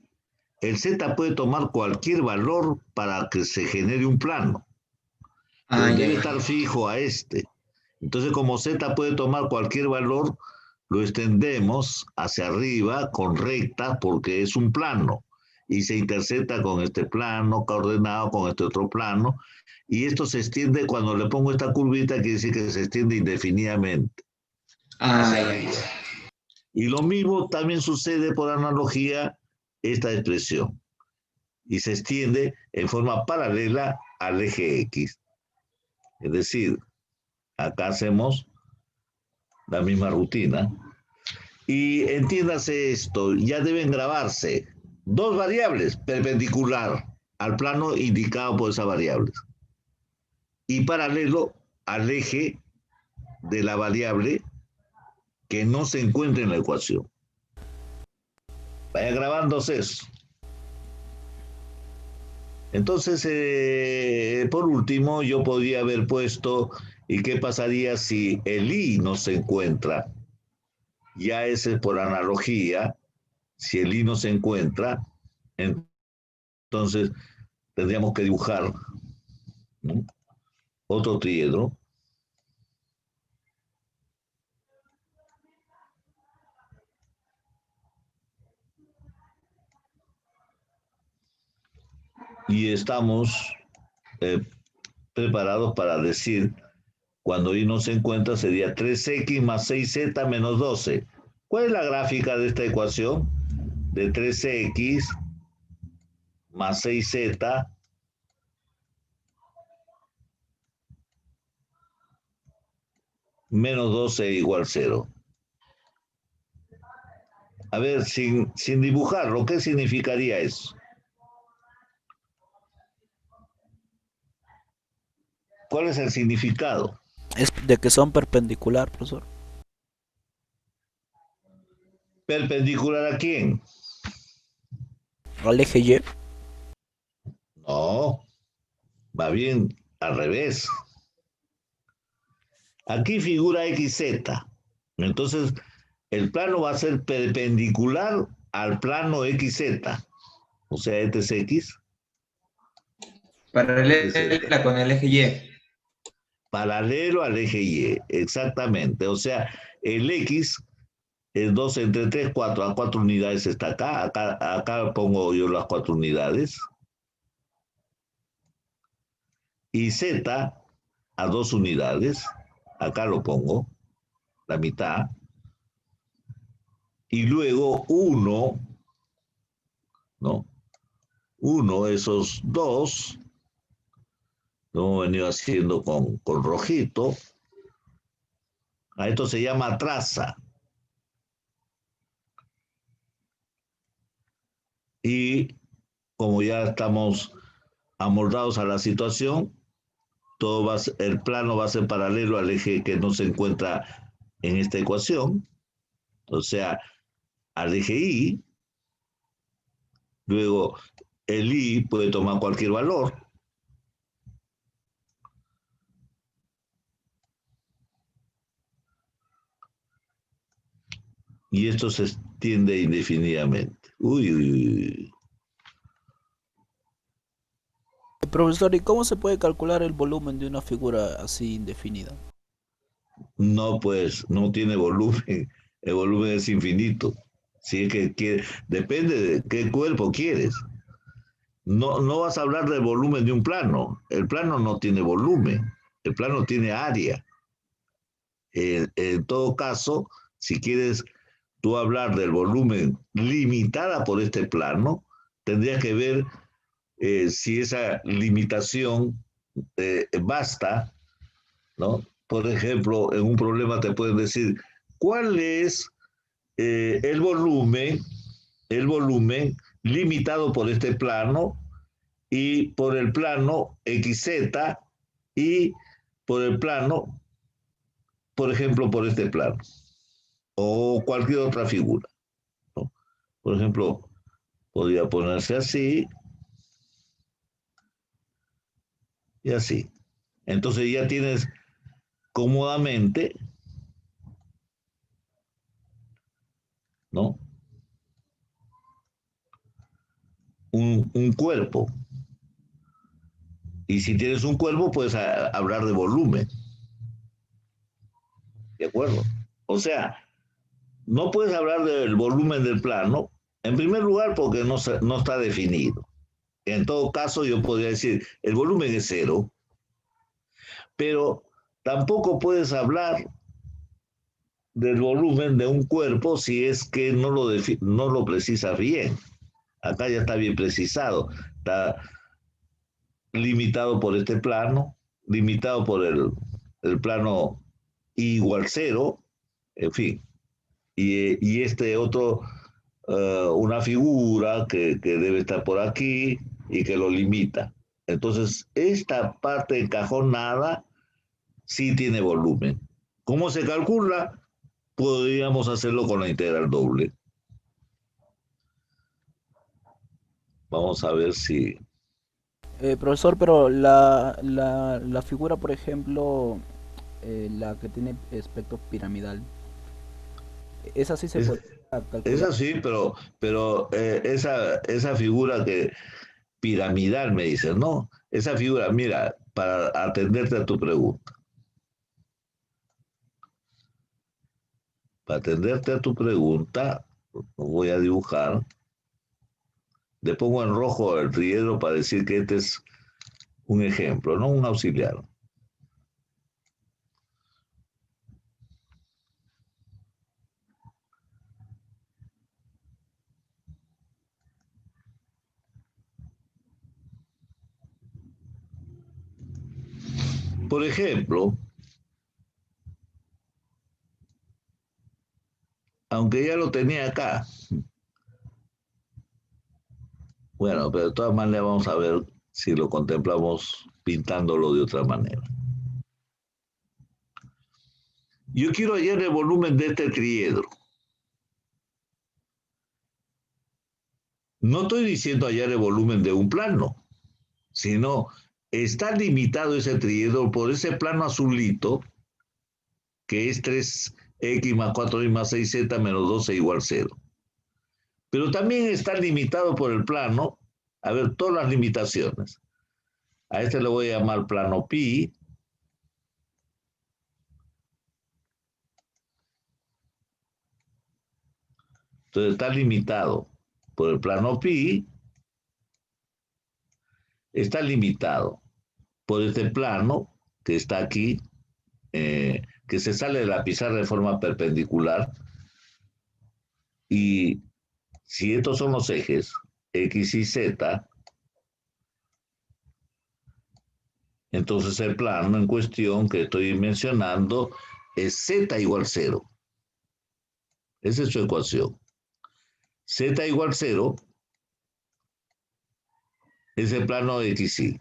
el Z puede tomar cualquier valor para que se genere un plano, pero Ah, ya, debe ya. estar fijo a este. Entonces, como Z puede tomar cualquier valor, lo extendemos hacia arriba con recta porque es un plano y se intersecta con este plano coordenado con este otro plano, y esto se extiende cuando le pongo esta curvita, quiere decir que se extiende indefinidamente Ah, hacia ya, arriba. ya. Y lo mismo también sucede por analogía esta expresión, y se extiende en forma paralela al eje X. Es decir, acá hacemos la misma rutina. Y entiéndase esto, ya deben grabarse dos variables perpendicular al plano indicado por esas variables y paralelo al eje de la variable que no se encuentra en la ecuación. Vaya grabándose eso. Entonces, por último, yo podría haber puesto, ¿y qué pasaría si el I no se encuentra? Ya ese es por analogía. Si el I no se encuentra, entonces tendríamos que dibujar, ¿no?, otro triedro. Y estamos preparados para decir, cuando I no se encuentra, sería 3x más 6z menos 12. ¿Cuál es la gráfica de esta ecuación? De 3x más 6z menos 12 igual 0. A ver, sin dibujarlo, ¿qué significaría eso? ¿Cuál es el significado? Es de que son perpendicular, profesor. ¿Perpendicular a quién? Al eje Y. No, va bien al revés. Aquí figura XZ. Entonces, el plano va a ser perpendicular al plano XZ. O sea, este es X. Este es Z. Paralela con el eje Y. Paralelo al eje Y, exactamente. O sea, el X es 2 entre 3, 4. A 4 unidades está acá. Acá pongo yo las 4 unidades. Y Z a 2 unidades. Acá lo pongo, la mitad. Y luego 1, ¿no? 1, esos 2, lo hemos venido haciendo con rojito. A esto se llama traza. Y como ya estamos amoldados a la situación, el plano va a ser paralelo al eje que no se encuentra en esta ecuación, o sea, al eje Y. Luego el Y puede tomar cualquier valor. Y esto se extiende indefinidamente. Uy, uy, uy. Profesor, ¿y cómo se puede calcular el volumen de una figura así indefinida? No, pues, no tiene volumen. El volumen es infinito. Si es que depende de qué cuerpo quieres. No vas a hablar del volumen de un plano. El plano no tiene volumen. El plano tiene área. En todo caso, si quieres tú hablar del volumen limitada por este plano, tendrías que ver si esa limitación basta, ¿no? Por ejemplo, en un problema te pueden decir, ¿cuál es el volumen limitado por este plano y por el plano XZ y por el plano, por ejemplo, por este plano o cualquier otra figura, ¿no? Por ejemplo, podría ponerse así y así. Entonces ya tienes cómodamente, ¿no? Un cuerpo. Y si tienes un cuerpo, puedes hablar de volumen. ¿De acuerdo? O sea, no puedes hablar del volumen del plano, en primer lugar, porque no está definido. En todo caso, yo podría decir, el volumen es 0, pero tampoco puedes hablar del volumen de un cuerpo si es que no lo precisas bien. Acá ya está bien precisado. Está limitado por este plano, limitado por el plano I igual 0, en fin. Y este otro, una figura que debe estar por aquí y que lo limita. Entonces, esta parte encajonada sí tiene volumen. ¿Cómo se calcula? Podríamos hacerlo con la integral doble. Vamos a ver si... Profesor, pero la figura, por ejemplo, la que tiene aspecto piramidal, esa sí se Es, puede calcular. es así, pero esa figura que piramidal me dices, ¿no? Esa figura, mira, para atenderte a tu pregunta. Para atenderte a tu pregunta, voy a dibujar. Le pongo en rojo el triedro para decir que este es un ejemplo, no un auxiliar. Por ejemplo, aunque ya lo tenía acá, bueno, pero de todas maneras vamos a ver si lo contemplamos pintándolo de otra manera. Yo quiero hallar el volumen de este triedro. No estoy diciendo hallar el volumen de un plano, sino está limitado ese triedro por ese plano azulito, que es 3x más 4y más 6z menos 12 igual 0. Pero también está limitado por el plano, a ver, todas las limitaciones. A este le voy a llamar plano pi, Entonces está limitado por el plano pi, está limitado por este plano que está aquí, que se sale de la pizarra de forma perpendicular. Y si estos son los ejes, X y Z, entonces el plano en cuestión que estoy mencionando es Z igual 0. Esa es su ecuación. Z igual 0 es el plano XY.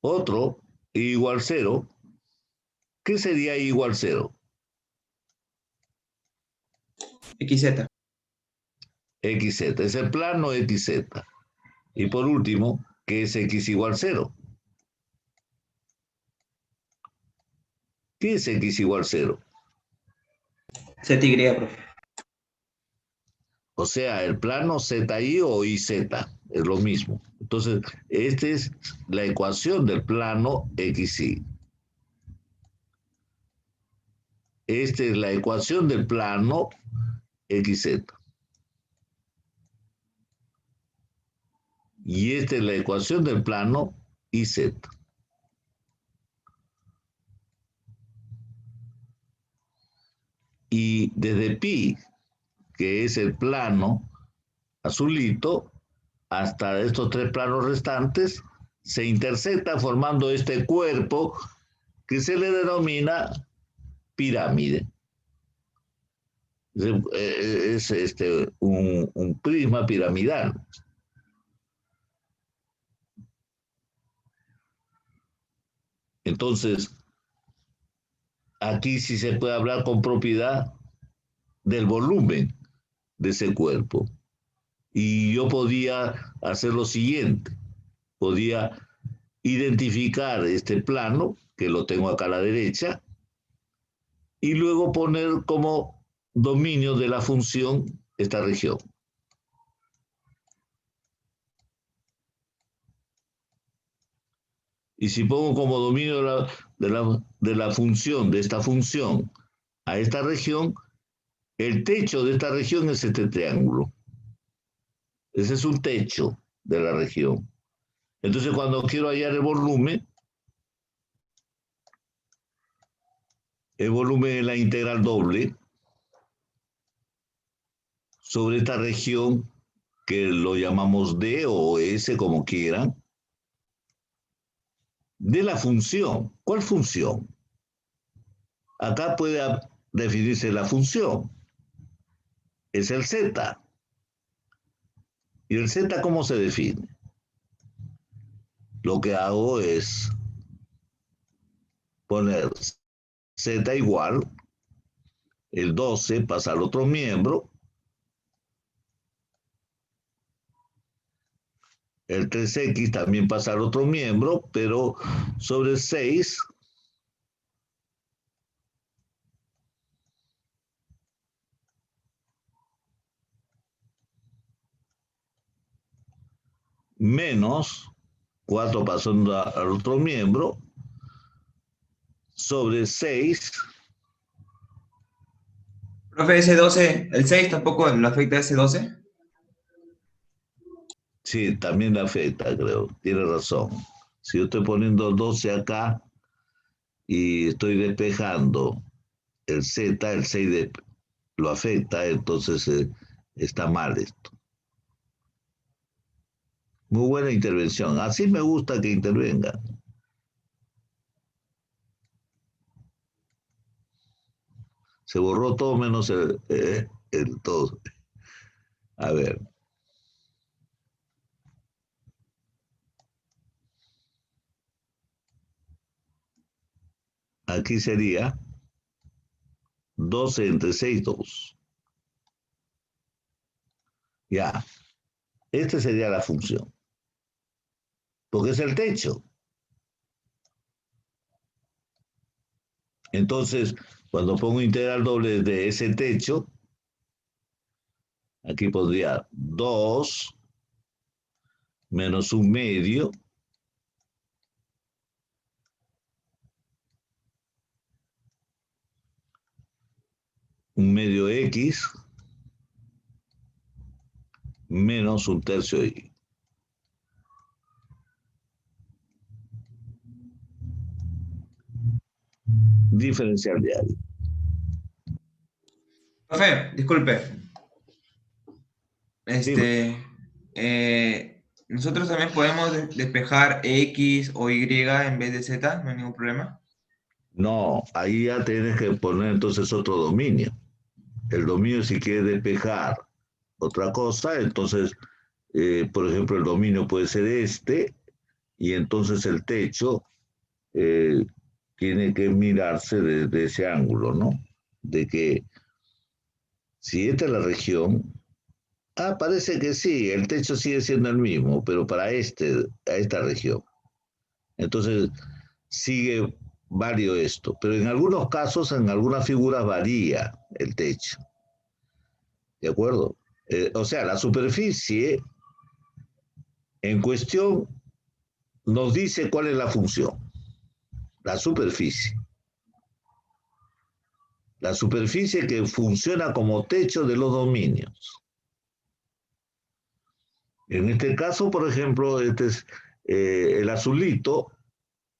Otro, Y igual 0. ¿Qué sería Y igual 0? XZ. XZ, es el plano XZ. Y por último, ¿qué es X igual 0? ¿Qué es X igual 0? ZY, profe. O sea, el plano ZY o IZ, es lo mismo. Entonces, esta es la ecuación del plano XY. Esta es la ecuación del plano XZ. Y esta es la ecuación del plano IZ. Y desde pi, que es el plano azulito, hasta estos tres planos restantes, se intersecta formando este cuerpo que se le denomina pirámide. Es un prisma piramidal. Entonces, aquí sí se puede hablar con propiedad del volumen de ese cuerpo. Y yo podía hacer lo siguiente. Podía identificar este plano, que lo tengo acá a la derecha, y luego poner como dominio de la función esta región. Y si pongo como dominio de la función, de esta función, a esta región, el techo de esta región es este triángulo. Ese es un techo de la región. Entonces, cuando quiero hallar el volumen es la integral doble sobre esta región que lo llamamos D o S, como quieran, de la función. ¿Cuál función? Acá puede definirse la función. Es el Z. ¿Y el Z cómo se define? Lo que hago es poner Z igual, el 12 pasa al otro miembro, el 3x también pasa al otro miembro, pero sobre 6 menos 4 pasando al otro miembro, sobre 6. Profe, ese 12, el 6 tampoco lo afecta a ese 12. Sí, también le afecta, creo. Tiene razón. Si yo estoy poniendo 12 acá y estoy despejando el Z, el 6 lo afecta, entonces está mal esto. Muy buena intervención. Así me gusta que intervenga. Se borró todo menos el todo. A ver. Aquí sería 12 entre 6, 2. Ya. Esta sería la función. Porque es el techo. Entonces, cuando pongo integral doble de ese techo, aquí pondría 2 menos 1/2 1/2 x menos 1/3 de I. Diferencial de I. Profe, disculpe. Nosotros también podemos despejar X o Y en vez de Z, no hay ningún problema. No, ahí ya tienes que poner entonces otro dominio. El dominio, si quieres despejar otra cosa, entonces, por ejemplo, el dominio puede ser este, y entonces el techo tiene que mirarse desde ese ángulo, ¿no? De que si esta es la región, parece que sí, el techo sigue siendo el mismo, pero para a esta región. Entonces, sigue válido esto, pero en algunos casos, en algunas figuras varía el techo. ¿De acuerdo? O sea, la superficie en cuestión nos dice cuál es la función. La superficie. La superficie que funciona como techo de los dominios. En este caso, por ejemplo, este es el azulito,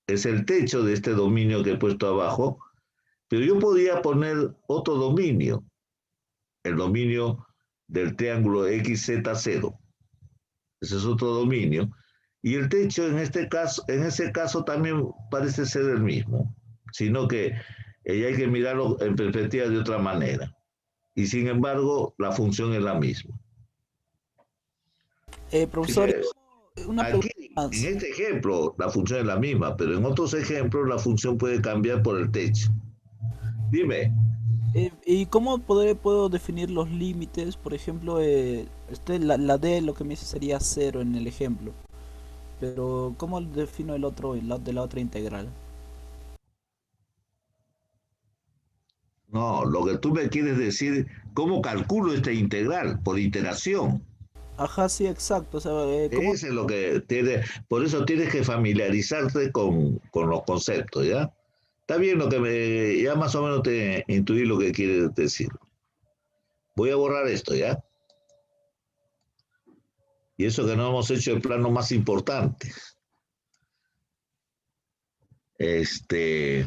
es el techo de este dominio que he puesto abajo, pero yo podía poner otro dominio, el dominio del triángulo XZ0. Ese es otro dominio. Y el techo en ese caso también parece ser el mismo, sino que hay que mirarlo en perspectiva de otra manera. Y sin embargo, la función es la misma. Profesor, una Aquí, pregunta más. en este ejemplo, la función es la misma, pero en otros ejemplos la función puede cambiar por el techo. Dime. ¿Y cómo puedo definir los límites? Por ejemplo, la D lo que me dice sería 0 en el ejemplo. Pero ¿cómo defino el otro, de la otra integral? No, lo que tú me quieres decir, ¿cómo calculo esta integral? Por iteración. Ajá, sí, exacto. O sea, ¿cómo? Eso es lo que por eso tienes que familiarizarte con los conceptos, ¿ya? Está bien ya más o menos te intuí lo que quieres decir. Voy a borrar esto, ¿ya? Y eso que no hemos hecho el plano más importante. Esto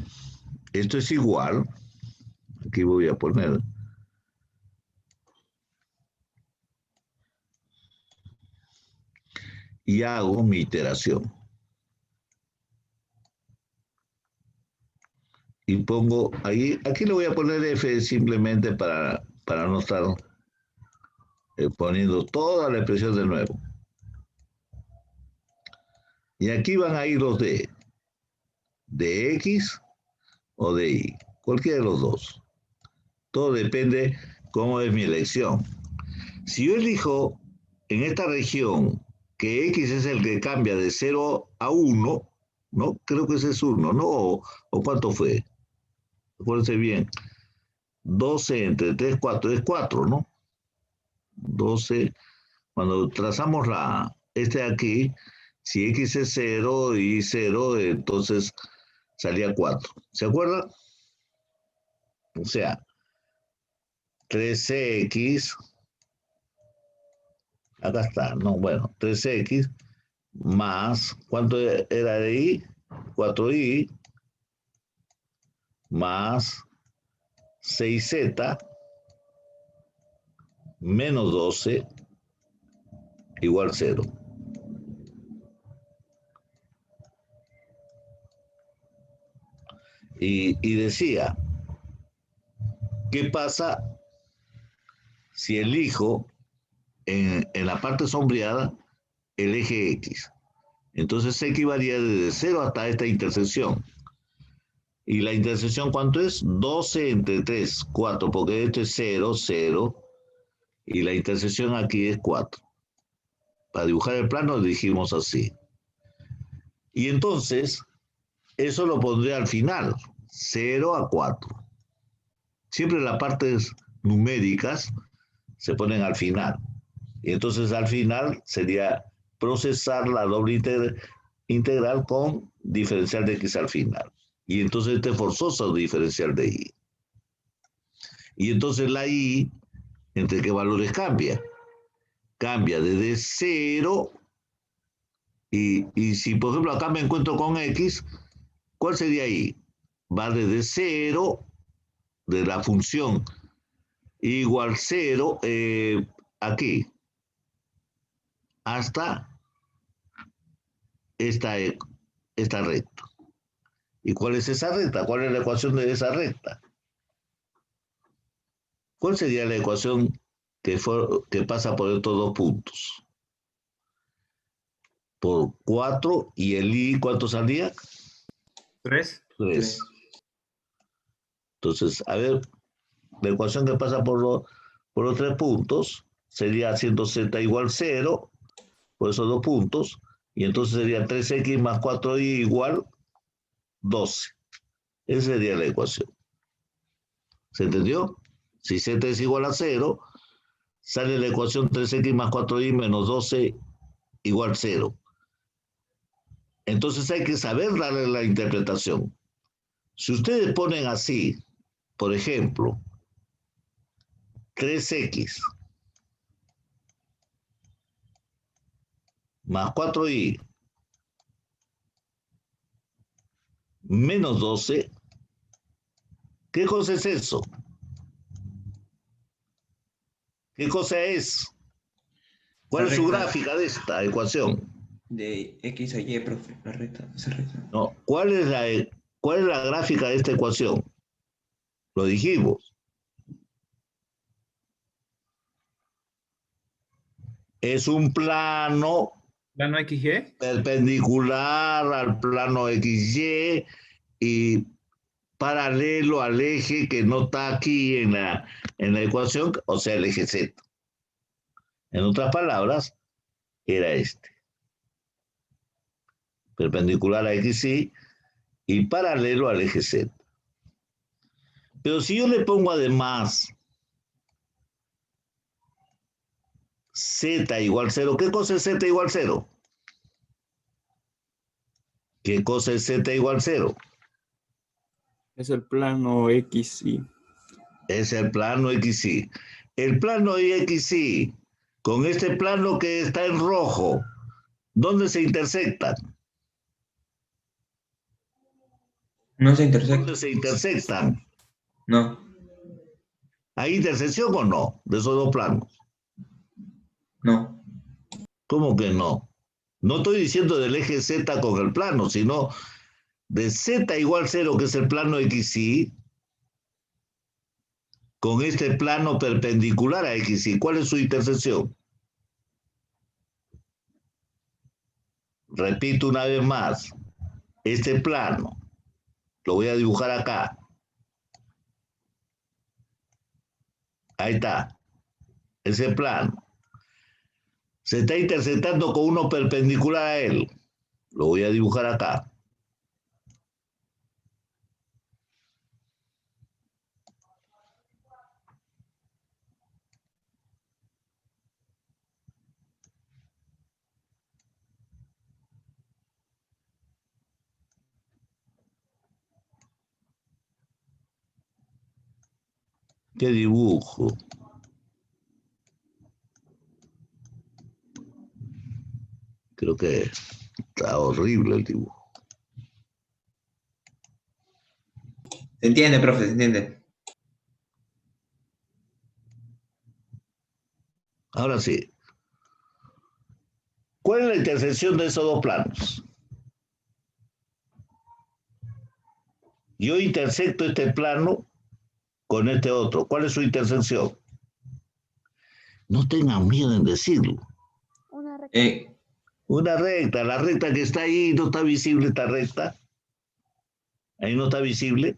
es igual. Aquí voy a poner. Y hago mi iteración. Y pongo ahí, aquí le voy a poner F simplemente para no estar poniendo toda la expresión de nuevo. Y aquí van a ir los de X o de Y, cualquiera de los dos. Todo depende cómo es mi elección. Si yo elijo en esta región que X es el que cambia de 0 a 1, ¿no? Creo que ese es 1, ¿no? ¿O cuánto fue? Acuérdense bien. 12 entre 3, 4, es 4, ¿no? 12, cuando trazamos de aquí, si X es 0 y 0, entonces salía 4. ¿Se acuerdan? O sea, 3X, acá está, no, bueno, 3X más, ¿cuánto era de Y? 4Y más 6Z menos 12 igual 0. Y decía, ¿qué pasa si elijo en la parte sombreada el eje X? Entonces X varía desde 0 hasta esta intersección. ¿Y la intersección cuánto es? 12 entre 3, 4, porque esto es 0, 0, y la intersección aquí es 4. Para dibujar el plano dijimos así. Y entonces, eso lo pondré al final, 0 a 4. Siempre las partes numéricas se ponen al final. Y entonces al final sería procesar la doble integral con diferencial de X al final. Y entonces este forzoso diferencial de Y. Y entonces la Y, ¿entre qué valores cambia? cambia desde 0 y si, por ejemplo, acá me encuentro con x, ¿cuál sería ahí? Va desde 0 de la función igual 0 aquí hasta esta recta. ¿Y cuál es esa recta? ¿Cuál es la ecuación de esa recta? ¿Cuál sería la ecuación que pasa por estos dos puntos? Por 4 y el i, ¿cuánto salía? 3. 3. Entonces, a ver, la ecuación que pasa por los 3 puntos sería haciendo z igual 0 por esos 2 puntos, y entonces sería 3x más 4y igual 12. Esa sería la ecuación. ¿Se entendió? Si z es igual a 0, sale la ecuación 3x más 4y menos 12 igual 0. Entonces hay que saber darle la interpretación. Si ustedes ponen así, por ejemplo, 3x más 4y menos 12, ¿qué cosa es eso? ¿Qué cosa es? ¿Cuál es su gráfica de esta ecuación? De X a Y, profe, la recta, esa recta. No, ¿cuál es la gráfica de esta ecuación? Lo dijimos. Es un plano ¿Plano XY? perpendicular al plano XY y paralelo al eje que no está aquí en la ecuación, o sea, el eje Z. En otras palabras, era este. Perpendicular a XY y paralelo al eje Z. Pero si yo le pongo además Z igual 0, ¿qué cosa es Z igual 0? ¿Qué cosa es Z igual 0? Es el plano XY. Es el plano XY. El plano XY con este plano que está en rojo, ¿dónde se intersectan? No se intersecta. ¿Dónde se intersectan? No, ¿Hay intersección o no de esos dos planos? no. ¿Cómo que no? No estoy diciendo del eje Z con el plano, sino de Z igual 0, que es el plano XY, con este plano perpendicular a XY. ¿Cuál es su intersección? Repito una vez más, este plano, lo voy a dibujar acá. Ahí está, ese plano. Se está intersectando con uno perpendicular a él. Lo voy a dibujar acá. ¿Qué dibujo? Creo que está horrible el dibujo. Se entiende, profe, se entiende. Ahora sí. ¿Cuál es la intersección de esos dos planos? Yo intersecto este plano con este otro. ¿Cuál es su intersección? No tengan miedo en decirlo. Una recta. Una recta. La recta que está ahí, ¿no está visible esta recta? Ahí no está visible.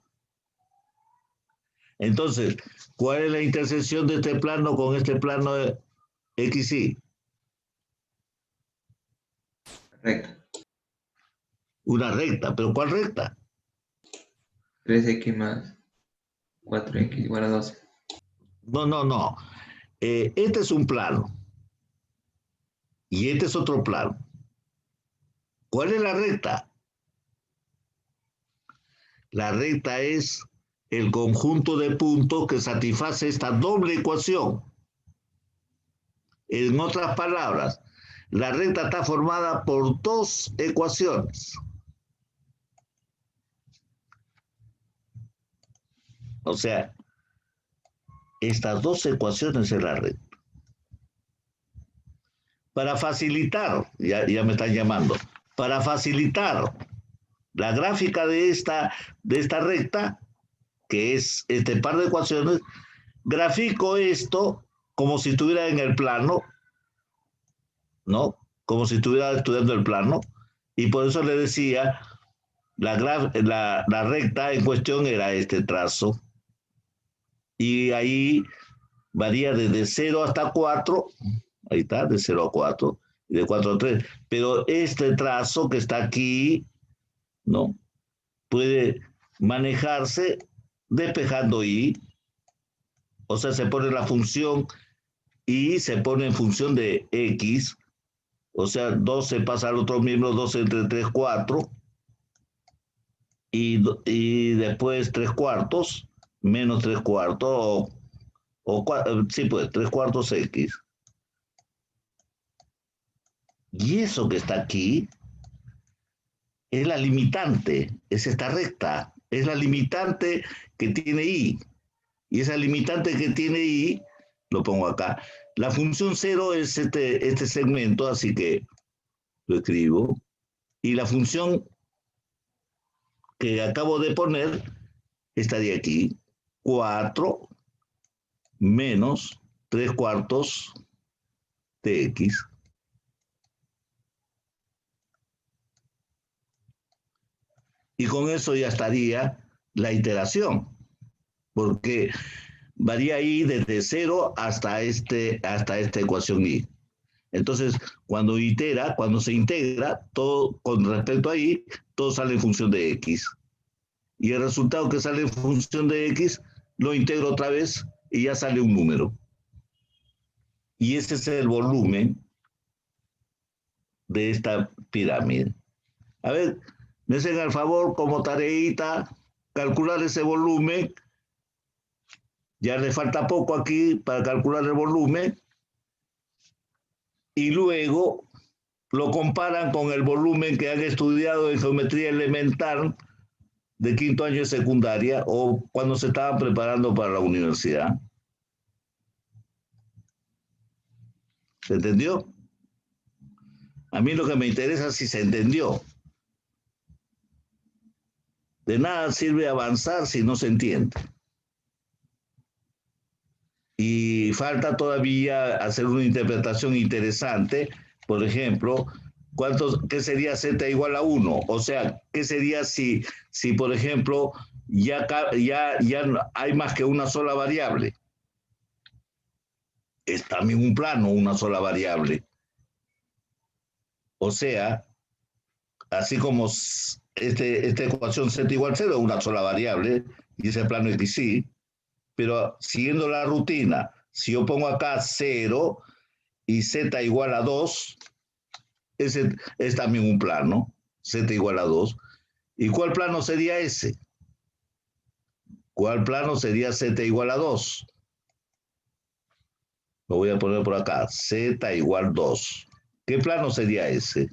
Entonces, ¿cuál es la intersección de este plano con este plano de XY? Recta. Una recta. ¿Pero cuál recta? 3x más 4x igual a 12. No. Este es un plano. Y este es otro plano. ¿Cuál es la recta? La recta es el conjunto de puntos que satisface esta doble ecuación. En otras palabras, la recta está formada por dos ecuaciones. O sea, estas dos ecuaciones es la recta. Para facilitar, ya me están llamando, para facilitar la gráfica de esta recta, que es este par de ecuaciones, grafico esto como si estuviera en el plano, ¿no? Como si estuviera estudiando el plano, y por eso le decía, la recta en cuestión era este trazo, y ahí varía desde 0 hasta 4, ahí está, de 0 a 4, y de 4 a 3, pero este trazo que está aquí, ¿no? Puede manejarse despejando y, o sea, se pone la función y se pone en función de x, o sea, 12 pasa al otro miembro, 12 entre 3, 4, y después 3 cuartos, menos 3 cuartos, sí, pues 3 cuartos x. Y eso que está aquí es la limitante, es esta recta, es la limitante que tiene y. Y esa limitante que tiene y, lo pongo acá. La función 0 es este segmento, así que lo escribo. Y la función que acabo de poner estaría aquí. 4 menos 3 cuartos de x. Y con eso ya estaría la iteración, porque varía ahí desde 0 hasta esta ecuación y. Entonces, cuando se integra, todo con respecto a y, todo sale en función de x. Y el resultado que sale en función de x, lo integro otra vez y ya sale un número. Y ese es el volumen de esta pirámide. A ver, me hacen el favor, como tareita, calcular ese volumen. Ya le falta poco aquí para calcular el volumen. Y luego lo comparan con el volumen que han estudiado en geometría elemental de quinto año de secundaria o cuando se estaban preparando para la universidad. ¿Se entendió? A mí lo que me interesa es si se entendió. De nada sirve avanzar si no se entiende. Y falta todavía hacer una interpretación interesante. Por ejemplo, ¿qué sería z igual a 1? O sea, ¿qué sería si por ejemplo, ya hay más que una sola variable? Es también un plano, una sola variable. O sea, así como esta ecuación z igual a 0 es una sola variable, y ese plano x sí, pero siguiendo la rutina, si yo pongo acá 0 y z igual a 2, ese es también un plano, z igual a 2. ¿Y cuál plano sería ese? ¿Cuál plano sería z igual a 2? Lo voy a poner por acá, z igual 2. ¿Qué plano sería ese?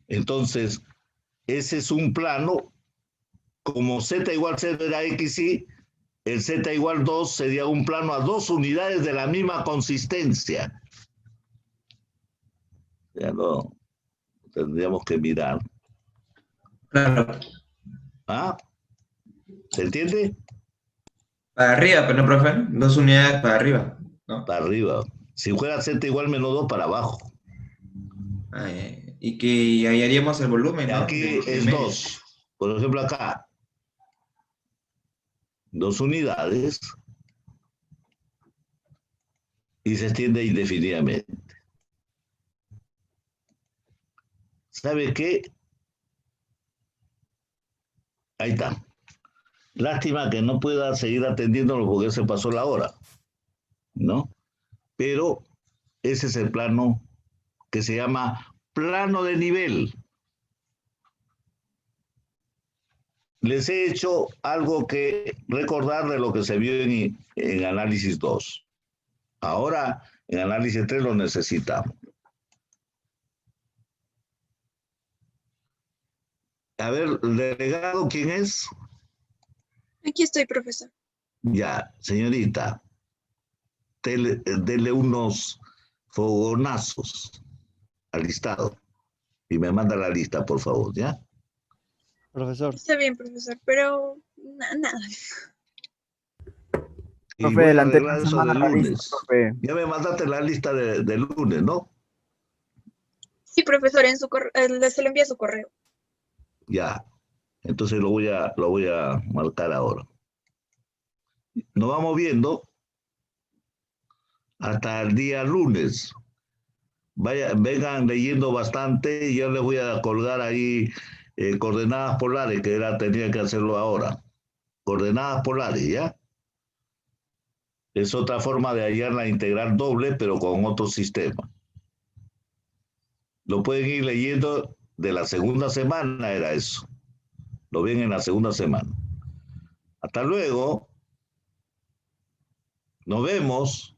Entonces, ese es un plano, como z igual 0 era x y, el z igual 2 sería un plano a 2 unidades de la misma consistencia. Ya no, tendríamos que mirar. Claro. ¿Ah? ¿Se entiende? Para arriba, pero no, profe. 2 unidades para arriba, ¿no? Para arriba. Si fuera z igual menos 2, para abajo. Y que ahí haríamos el volumen, ¿no? Aquí es 2. Por ejemplo, acá. 2 unidades. Y se extiende indefinidamente. ¿Sabe qué? Ahí está. Lástima que no pueda seguir atendiéndolo porque se pasó la hora, ¿no? Pero ese es el plano que se llama plano de nivel. Les he hecho algo que recordar de lo que se vio en análisis 2. Ahora, en análisis 3 lo necesitamos. A ver, el delegado, ¿quién es? Aquí estoy, profesor. Ya, señorita, dele unos fogonazos al listado y me manda la lista, por favor, ¿ya? Profesor, Está bien, profesor, pero nada. Y Profe, voy a la arreglar anterior eso semana del la lista, lunes. profe. Ya me mandaste la lista del lunes, ¿no? Sí, profesor, se lo envía a su correo. Ya. Entonces lo voy a marcar ahora. Nos vamos viendo hasta el día lunes. Vengan leyendo bastante y yo les voy a colgar ahí coordenadas polares, que tenía que hacerlo ahora. Coordenadas polares, ¿ya? Es otra forma de hallar la integral doble, pero con otro sistema. Lo pueden ir leyendo de la segunda semana, era eso. Lo ven en la segunda semana. Hasta luego. Nos vemos.